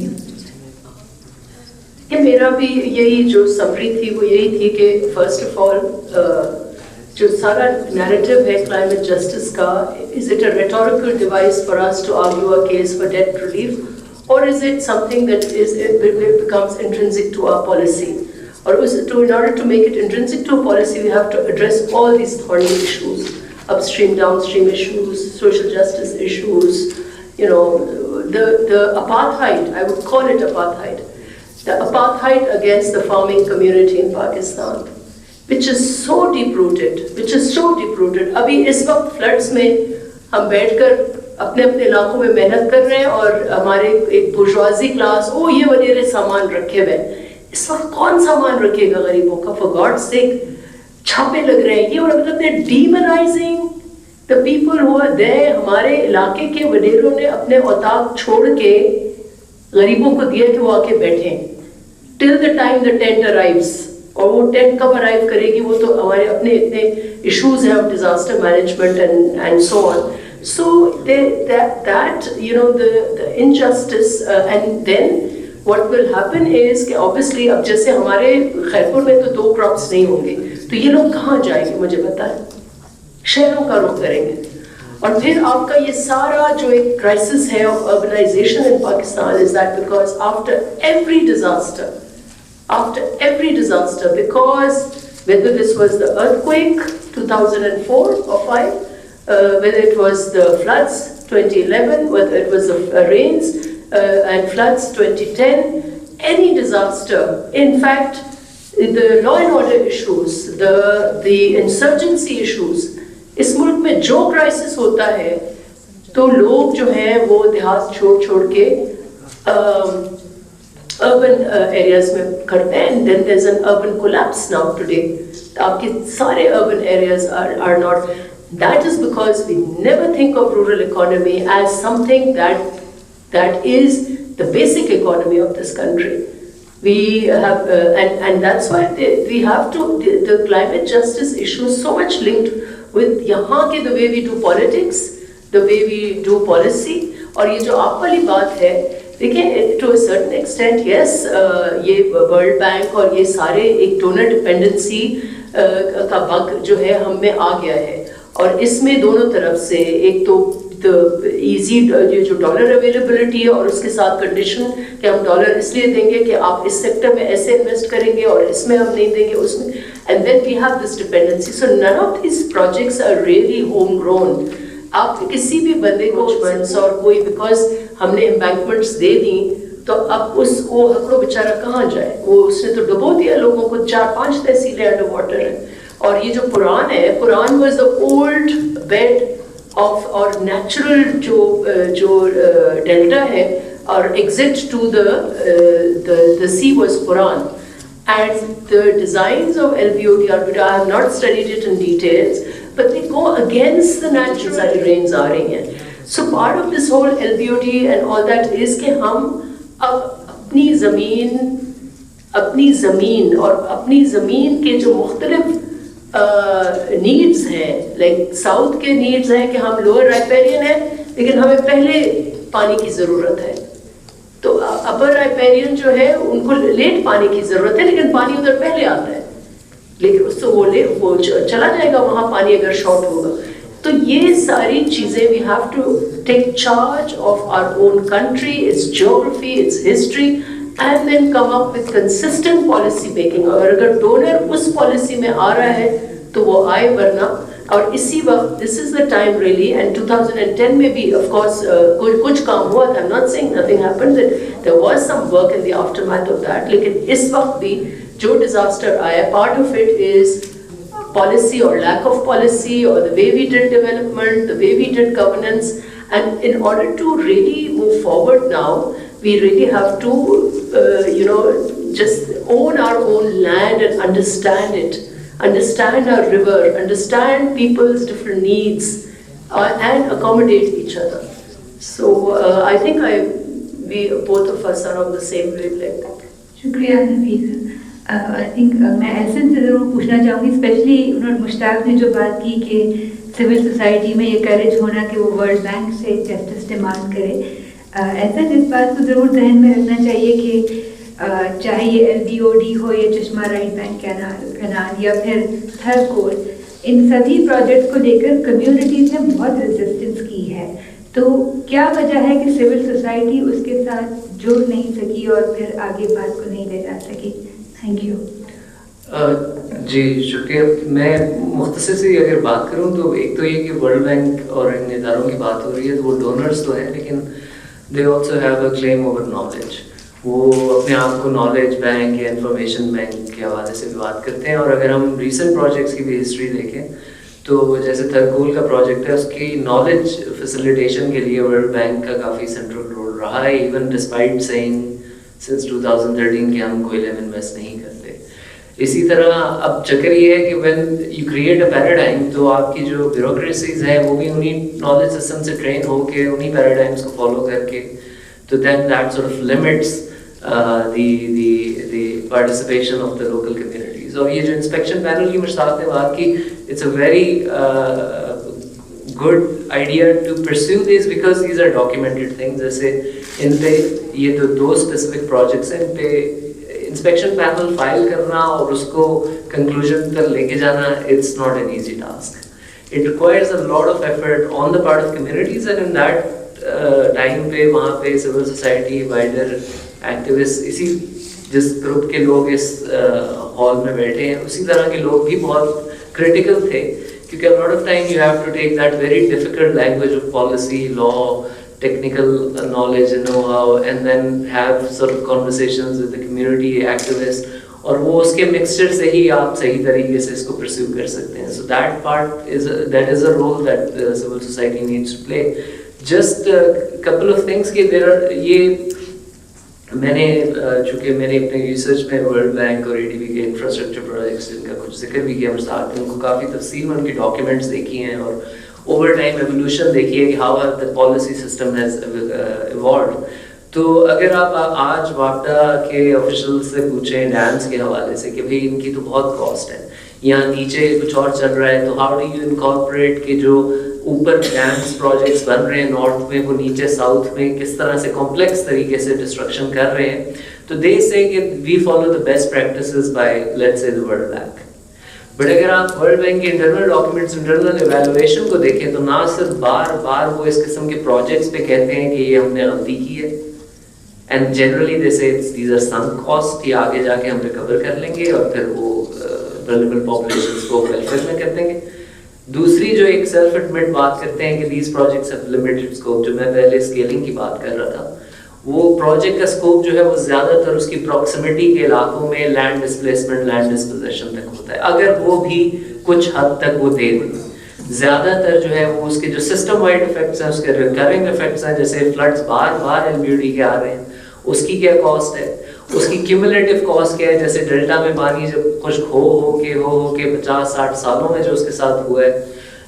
کہ میرا بھی یہی جو سمری تھی وہ یہی تھی کہ فرسٹ آف آل جو سارا نیریٹو ہے کلائمیٹ جسٹس کا, is it a rhetorical device for us to argue a case for debt relief, اور is it something that becomes intrinsic to our policy. Or in order to make it intrinsic to a policy, we have to address all these thorny issues, upstream, downstream issues, social justice issues, you know, the apartheid, I would call it apartheid, the apartheid against the farming community in Pakistan, which is so deep-rooted. Abhi is waqt floods mein hum baith kar اپنے علاقوں میں محنت کر رہے ہیں اور ہمارے ایک بورژوازی کلاس یہ وغیرہ سامان رکھے ہوئے ہیں. اس وقت کون سامان رکھے گا غریبوں کا؟ فار گاڈ سیک چھاپے لگ رہے ہیں. یہ مطلب ہے demonising the people who are there. ہمارے علاقے کے وڈیروں نے اپنے اوتاق چھوڑ کے غریبوں کو دیا کہ وہ آ کے بیٹھیں till the time the tent arrives. اور وہ ٹینٹ کب ارائیو کرے گی وہ تو ہمارے اپنے اتنے ایشوز ہیں, disaster management and so on. So that you know the injustice and then what will happen is کہ obviously اب جیسے ہمارے خیرپور میں تو 2 crops نہیں ہوں گے تو یہ لوگ کہاں جائیں گے؟ مجھے بتائیں. शहरों का रुख करेंगे। और फिर आपका ये सारा जो एक क्राइसिस है of urbanisation in Pakistan is that because after every disaster, because whether this was the earthquake 2004 or 5, whether it was the floods 2011, whether it was the rains and floods 2010, any disaster, in fact the law and order issues, the insurgency issues, इस मुल्क में जो crisis होता है तो लोग जो हैं वो देहात छोड़ के urban areas में करते हैं, and then there's an urban collapse now today. आपके सारे urban areas are not. That is because we never think of rural economy as something that is the basic economy of this country. We have and that's why we have to the climate justice issue is so much linked with यहाँ के the way we do politics, the way we do policy. और ये जो आप वाली बात है, देखिए to a certain extent yes, ये वर्ल्ड बैंक और ये सारे एक डोनर डिपेंडेंसी का बग जो है हम में आ गया है, और इसमें दोनों तरफ से एक तो इजी ये जो डॉलर अवेलेबिलिटी है और उसके साथ कंडीशन कि हम डॉलर इसलिए देंगे कि आप इस सेक्टर में ऐसे इन्वेस्ट करेंगे और इसमें हम नहीं देंगे उसमें, and then we have this dependency. So none of this projects are really home grown. आप किसी भी बंदे को फंड्स और कोई बिकॉज हमने एम्बैंकमेंट्स दे दी तो अब वो हकड़ो बेचारा कहाँ जाए, वो उसने तो डुबो दिया लोगों को, 4-5 तहसीलें अंडर वाटर है. और ये जो पुरान was the old bed of or natural जो delta है और exit to the sea was Quran, and the designs of LBOD I have not studied it in details, but they go against the natural सारी rains आ रही हैं. So part of this whole LBOD and all that is कि हम अब अपनी ज़मीन के जो मुख्तलिफ नीड्स हैं, लाइक साउथ के नीड्स हैं कि हम लोअर राइपेरियन हैं लेकिन हमें पहले पानी की ज़रूरत है, तो अपर राइपेरियन जो है उनको लेट पानी की ज़रूरत है लेकिन पानी उधर पहले आता है, लेकिन उससे वो चला जाएगा वहाँ पानी अगर शॉर्ट होगा. तो ये सारी चीज़ें we have to take charge of our own country, it's geography, it's history, and then come up with consistent policy making. और अगर डोनर उस पॉलिसी में आ रहा है तो वो आए, वरना और इसी वक्त this is the time really, and 2010 में भी of course कुछ काम हुआ था, I'm not saying nothing happened, that there was some work in the aftermath of that, लेकिन इस वक्त भी जो disaster आया, part of it is policy or lack of policy, or the way we did development, the way we did governance, and in order to really move forward now, we really have to just own our own land and understand it, understand our river, understand people's different needs, and accommodate each other. So I think we both of us are on the same wavelength. शुक्रिया Nafisa. I think मैं एहसन से ज़रूर पूछना चाहूँगी, specially उन्होंने मुश्ताक ने जो बात की कि सिविल सोसाइटी में ये करेज होना कि वो वर्ल्ड बैंक से जस्टिस डिमांड करे. ऐसा इस बात को ज़रूर जहन में रखना चाहिए कि चाहे ये LBOD हो या चश्मा राइट बैंक कैनाल या फिर थर्ड कोल, इन सभी प्रोजेक्ट्स को लेकर कम्युनिटीज़ ने बहुत रेजिस्टेंस की है. तो क्या वजह है कि सिविल सोसाइटी उसके साथ जुड़ नहीं सकी और फिर आगे बात को नहीं ले जा सकी? Thank you. जी शुक्रिया. मैं मुख्तसर से अगर बात करूं तो एक तो ये कि वर्ल्ड बैंक और इन इदारों की बात हो रही है तो वो डोनर्स तो हैं, लेकिन they also have a claim over knowledge. वो अपने आप को नॉलेज बैंक या इंफॉर्मेशन बैंक के हवाले से भी बात करते हैं. और अगर हम रीसेंट प्रोजेक्ट्स की भी हिस्ट्री देखें तो जैसे थरकोल का प्रोजेक्ट है, उसकी नॉलेज फैसिलिटेशन के लिए वर्ल्ड बैंक का काफ़ी सेंट्रल रोल रहा है, इवन डिस्पाइट सेइंग सिंस 2013 कि हम कोयले में इन्वेस्ट नहीं करते. इसी तरह अब चक्कर ये है कि when you create a paradigm तो आपकी जो ब्यूरोक्रेसीज हैं वो भी उन्हीं नॉलेज सिस्टम से ट्रेन होके उन्हीं पैराडाइम्स को फॉलो करके, तो then that sort of limits the participation of the local communities. और ये जो इंस्पेक्शन पैनल की मुश्ताक ने बात की, it's a very good idea to pursue this because these are documented things. जैसे इन पे ये तो 2 स्पेसिफिक प्रोजेक्ट्स हैं, इन पे इंस्पेक्शन पैनल फाइल करना और उसको कंक्लूजन तक लेके जाना, it's not an easy task. it requires a lot of effort on the part of communities, and in that time پہ وہاں پہ civil society, wider activists, اسی جس گروپ کے لوگ اس ہال میں بیٹھے ہیں اسی طرح کے لوگ بھی بہت critical تھے, کیونکہ a lot of time you have to take that very difficult language of policy, law, technical knowledge and know-how, and then have sort of conversations with the community activists, اور وہ اس کے مکسچر سے ہی آپ صحیح طریقے سے اس کو پرسیو کر سکتے ہیں. So that is a role that civil society needs to play. Just a couple of things کہ یہ میں نے چونکہ میں نے اپنے ریسرچ میں ورلڈ بینک اور ADB کے انفراسٹرکچر پروجیکٹس جن کا کچھ ذکر بھی کیا ساتھ ان کو کافی تفصیل میں ان کی ڈاکیومنٹس دیکھی ہیں اور اوور ٹائم ایولیوشن دیکھی ہے کہ how the policy system has evolved. تو اگر آپ آج واپڈا کے آفیشل سے پوچھیں ڈیمس کے حوالے سے کہ بھئی ان کی تو بہت کاسٹ ہے, یہاں نیچے کچھ اور چل رہا ہے, تو ہاؤ ڈو یو انکارپوریٹ کہ جو اوپر ڈیمس پروجیکٹس بن رہے ہیں نارتھ میں وہ نیچے ساؤتھ میں کس طرح سے کمپلیکس طریقے سے ڈسٹرکشن کر رہے ہیں. تو دے سے کہ we follow the best practices by let's say the World Bank. But اگر آپ ورلڈ بینک کے انٹرنل ڈاکیومنٹس, انٹرنل ایویلویشن کو دیکھیں تو نہ صرف بار بار وہ اس قسم کے پروجیکٹس پہ کہتے ہیں کہ یہ ہم نے غلطی کی ہے, اینڈ جنرلی دے سے دیز آر سنک کاسٹ, یہ آگے جا کے ہم ریکور کر لیں گے اور پھر وہ ولنریبل پاپولیشنس کو ویلفیئر میں کر دیں گے. دوسری جو ایک سیلف ایڈمٹ بات کرتے ہیں کہ these projects have limited scope, جو میں پہلے اسکیلنگ کی بات کر رہا تھا, وہ پروجیکٹ کا اسکوپ جو ہے وہ زیادہ تر اس کی پراکسیمٹی کے علاقوں میں لینڈ ڈسپلیسمنٹ, لینڈ ڈسپوزیشن تک ہوتا ہے. اگر وہ بھی کچھ حد تک وہ دے دیں, زیادہ تر جو ہے وہ اس کے جو سسٹم وائڈ افیکٹس ہیں, اس کے ریکرنگ افیکٹس ہیں, جیسے فلڈس بار بار LBUD کے آ رہے ہیں, اس کی کیا کاسٹ ہے, اس کی کیومولیٹو کاسٹ کیا ہے, جیسے ڈیلٹا میں پانی جب خشک ہو کے 50-60 سالوں میں جو اس کے ساتھ ہوا ہے.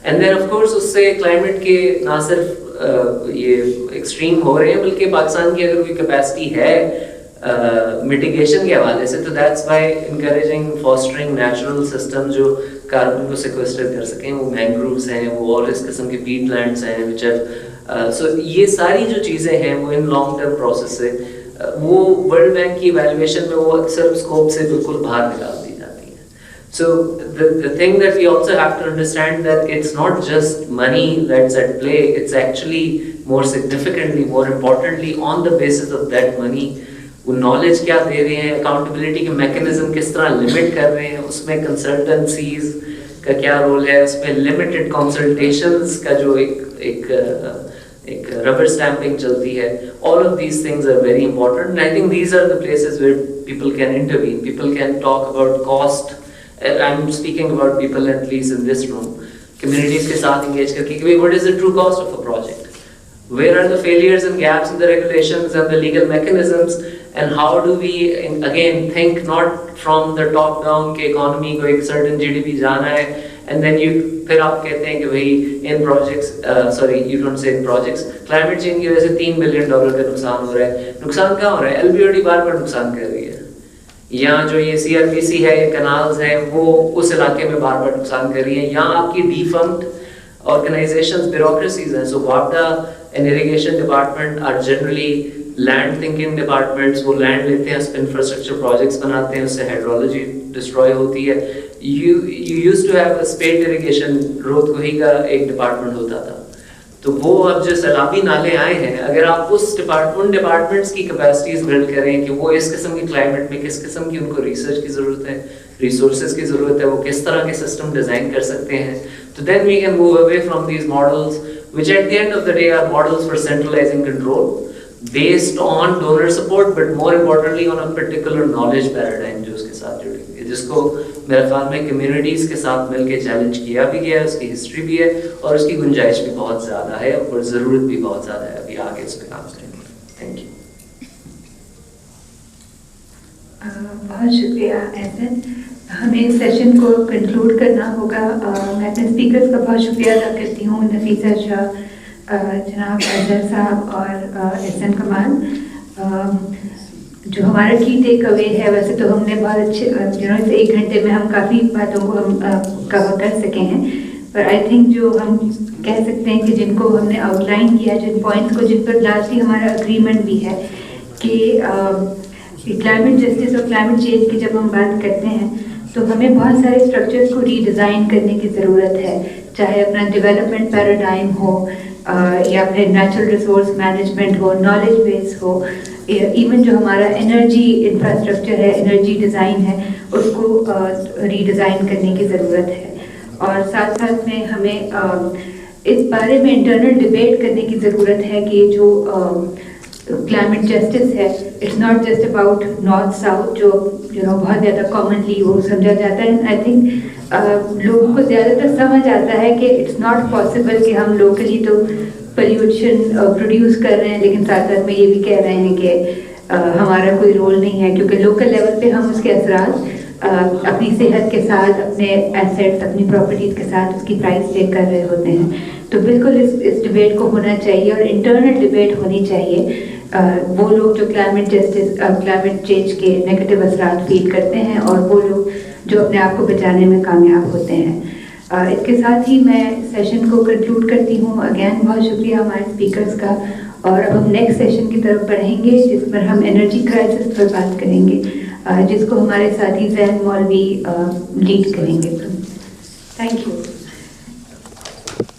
اینڈ دین آف کورس اس سے کلائمیٹ کے نہ صرف یہ ایکسٹریم ہو رہے ہیں بلکہ پاکستان کی اگر کوئی کیپیسٹی ہے میٹیگیشن کے حوالے سے, تو that's by encouraging fostering natural system جو کاربن کو سیکویسٹر کر سکیں. وہ مینگرووز ہیں, وہ اور اس قسم کے پیٹ لینڈس ہیں وچ آر سو یہ ساری جو چیزیں ہیں وہ ان لانگ ٹرم پروسیس سے وہ ورلڈ بینک کی ایویلویشن میں وہ اکثر اسکوپ سے بالکل باہر نکال دی جاتی ہیں. So the thing that we also have to understand that it's not just money that's at play, it's actually more significantly, more importantly on the basis of that money وہ نالج کیا دے رہے ہیں, اکاؤنٹیبلٹی کے mechanism کس طرح limit کر رہے ہیں, اس میں کنسلٹنسیز کا کیا رول ہے, اس میں لمیٹڈ کنسلٹیشنز کا جو ایک ربر اسٹیمپنگ چلتی ہے. all of these things are very important, and I think these are the places where people can intervene. People can talk about cost. I'm speaking about people at least in this room, communities کے ساتھ engage کر کے what is the true cost of a project, where are the failures and gaps in the regulations and the legal mechanisms, and how do we again think not from the top down کہ economy کو ایک certain GDP جانا ہے, and then پھر آپ کہتے ہیں کہ بھائی ان projects you don't say in projects, climate change کی وجہ سے $3 بلین کا نقصان ہو رہا ہے. نقصان کہاں ہو رہا ہے؟ LBOD بار بار نقصان کر رہی ہے. یہاں جو یہ CRPC ہے, یہ کنالز ہیں, وہ اس علاقے میں بار بار نقصان کر رہی ہیں. یہاں آپ کی ڈیفنکٹ آرگنائزیشنز, بیوروکریسیز ہیں. So WAPDA and irrigation department are generally land thinking departments. وہ لینڈ لیتے ہیں, اس پہ انفراسٹرکچر پروجیکٹس بناتے ہیں, اس سے ہائیڈرولوجی ڈسٹروائے ہوتی ہے. You used to have a state irrigation, روت کوہی کا ایک ڈپارٹمنٹ ہوتا تھا. تو وہ اب جو سیلابی نالے آئے ہیں, اگر آپ اس ان ڈپارٹمنٹس کی کیپیسٹیز بلڈ کریں کہ وہ اس قسم کے کلائمیٹ میں کس قسم کی ان کو ریسرچ کی ضرورت ہے, ریسورسز کی ضرورت ہے, وہ کس طرح کے سسٹم ڈیزائن کر سکتے ہیں, تو then we can move away from these models which at the end of the day are models for centralizing control based on donor support, but more importantly on a particular knowledge paradigm جو اس کے ساتھ جڑی ہوئی ہے, جس کو میرے خیال میں کمیونٹیز کے ساتھ مل کے چیلنج کیا بھی گیا ہے. اس کی ہسٹری بھی ہے اور اس کی گنجائش بھی بہت زیادہ ہے اور ضرورت بھی بہت زیادہ ہے ابھی آگے اس پہ کام کریں گے. Thank you. بہت شکریہ احسن. ہمیں سیشن کو کنکلوڈ کرنا ہوگا. میں اپنے اسپیکرز کا بہت شکریہ ادا کرتی ہوں, نفیسہ شاہ, جناب اظہر صاحب اور احسن کمال. جو ہمارا کی ٹیک اوے ہے, ویسے تو ہم نے بہت اچھے اس 1 گھنٹے میں ہم کافی باتوں کو ہم کور کر سکے ہیں, پر آئی تھنک جو ہم کہہ سکتے ہیں کہ جن کو ہم نے آؤٹ لائن کیا, جن پوائنٹس کو جن پر لاسٹلی ہمارا اگریمنٹ بھی ہے کہ کلائمیٹ جسٹس اور کلائمیٹ چینج کی جب ہم بات کرتے ہیں تو ہمیں بہت سارے اسٹرکچرس کو ری ڈیزائن کرنے کی ضرورت ہے, चाहे अपना डेवलपमेंट पैराडाइम हो या फिर नेचुरल रिसोर्स मैनेजमेंट हो, नॉलेज बेस हो, इवन जो हमारा एनर्जी इंफ्रास्ट्रक्चर है, एनर्जी डिज़ाइन है, उसको रीडिज़ाइन करने की ज़रूरत है। और साथ साथ में हमें इस बारे में इंटरनल डिबेट करने की ज़रूरत है कि जो क्लाइमेट जस्टिस है, it's not just about north south, जो बहुत ज़्यादा कॉमनली वो समझा जाता है। आई थिंक लोगों को ज़्यादातर समझ आता है कि इट्स नॉट पॉसिबल कि हम लोकली तो पोल्यूशन प्रोड्यूस कर रहे हैं, लेकिन साथ साथ में ये भी कह रहे हैं कि हमारा कोई रोल नहीं है, क्योंकि लोकल लेवल पे हम उसके असरात अपनी सेहत के साथ, अपने एसेट्स, अपनी प्रॉपर्टीज़ के साथ उसकी प्राइस पे कर रहे होते हैं। तो बिल्कुल इस डिबेट को होना चाहिए और इंटरनल डिबेट होनी चाहिए। वो लोग जो क्लाइमेट चेंज के नेगेटिव असरात फील करते हैं और वो लोग जो अपने आप को बचाने में कामयाब होते हैं। इसके साथ ही मैं सेशन को कंक्लूड करती हूँ। अगेन बहुत शुक्रिया हमारे स्पीकर्स का, और अब हम नेक्स्ट सेशन की तरफ बढ़ेंगे जिस पर हम एनर्जी क्राइसिस पर बात करेंगे, जिसको हमारे साथी जैन मौलवी लीड करेंगे। Thank you.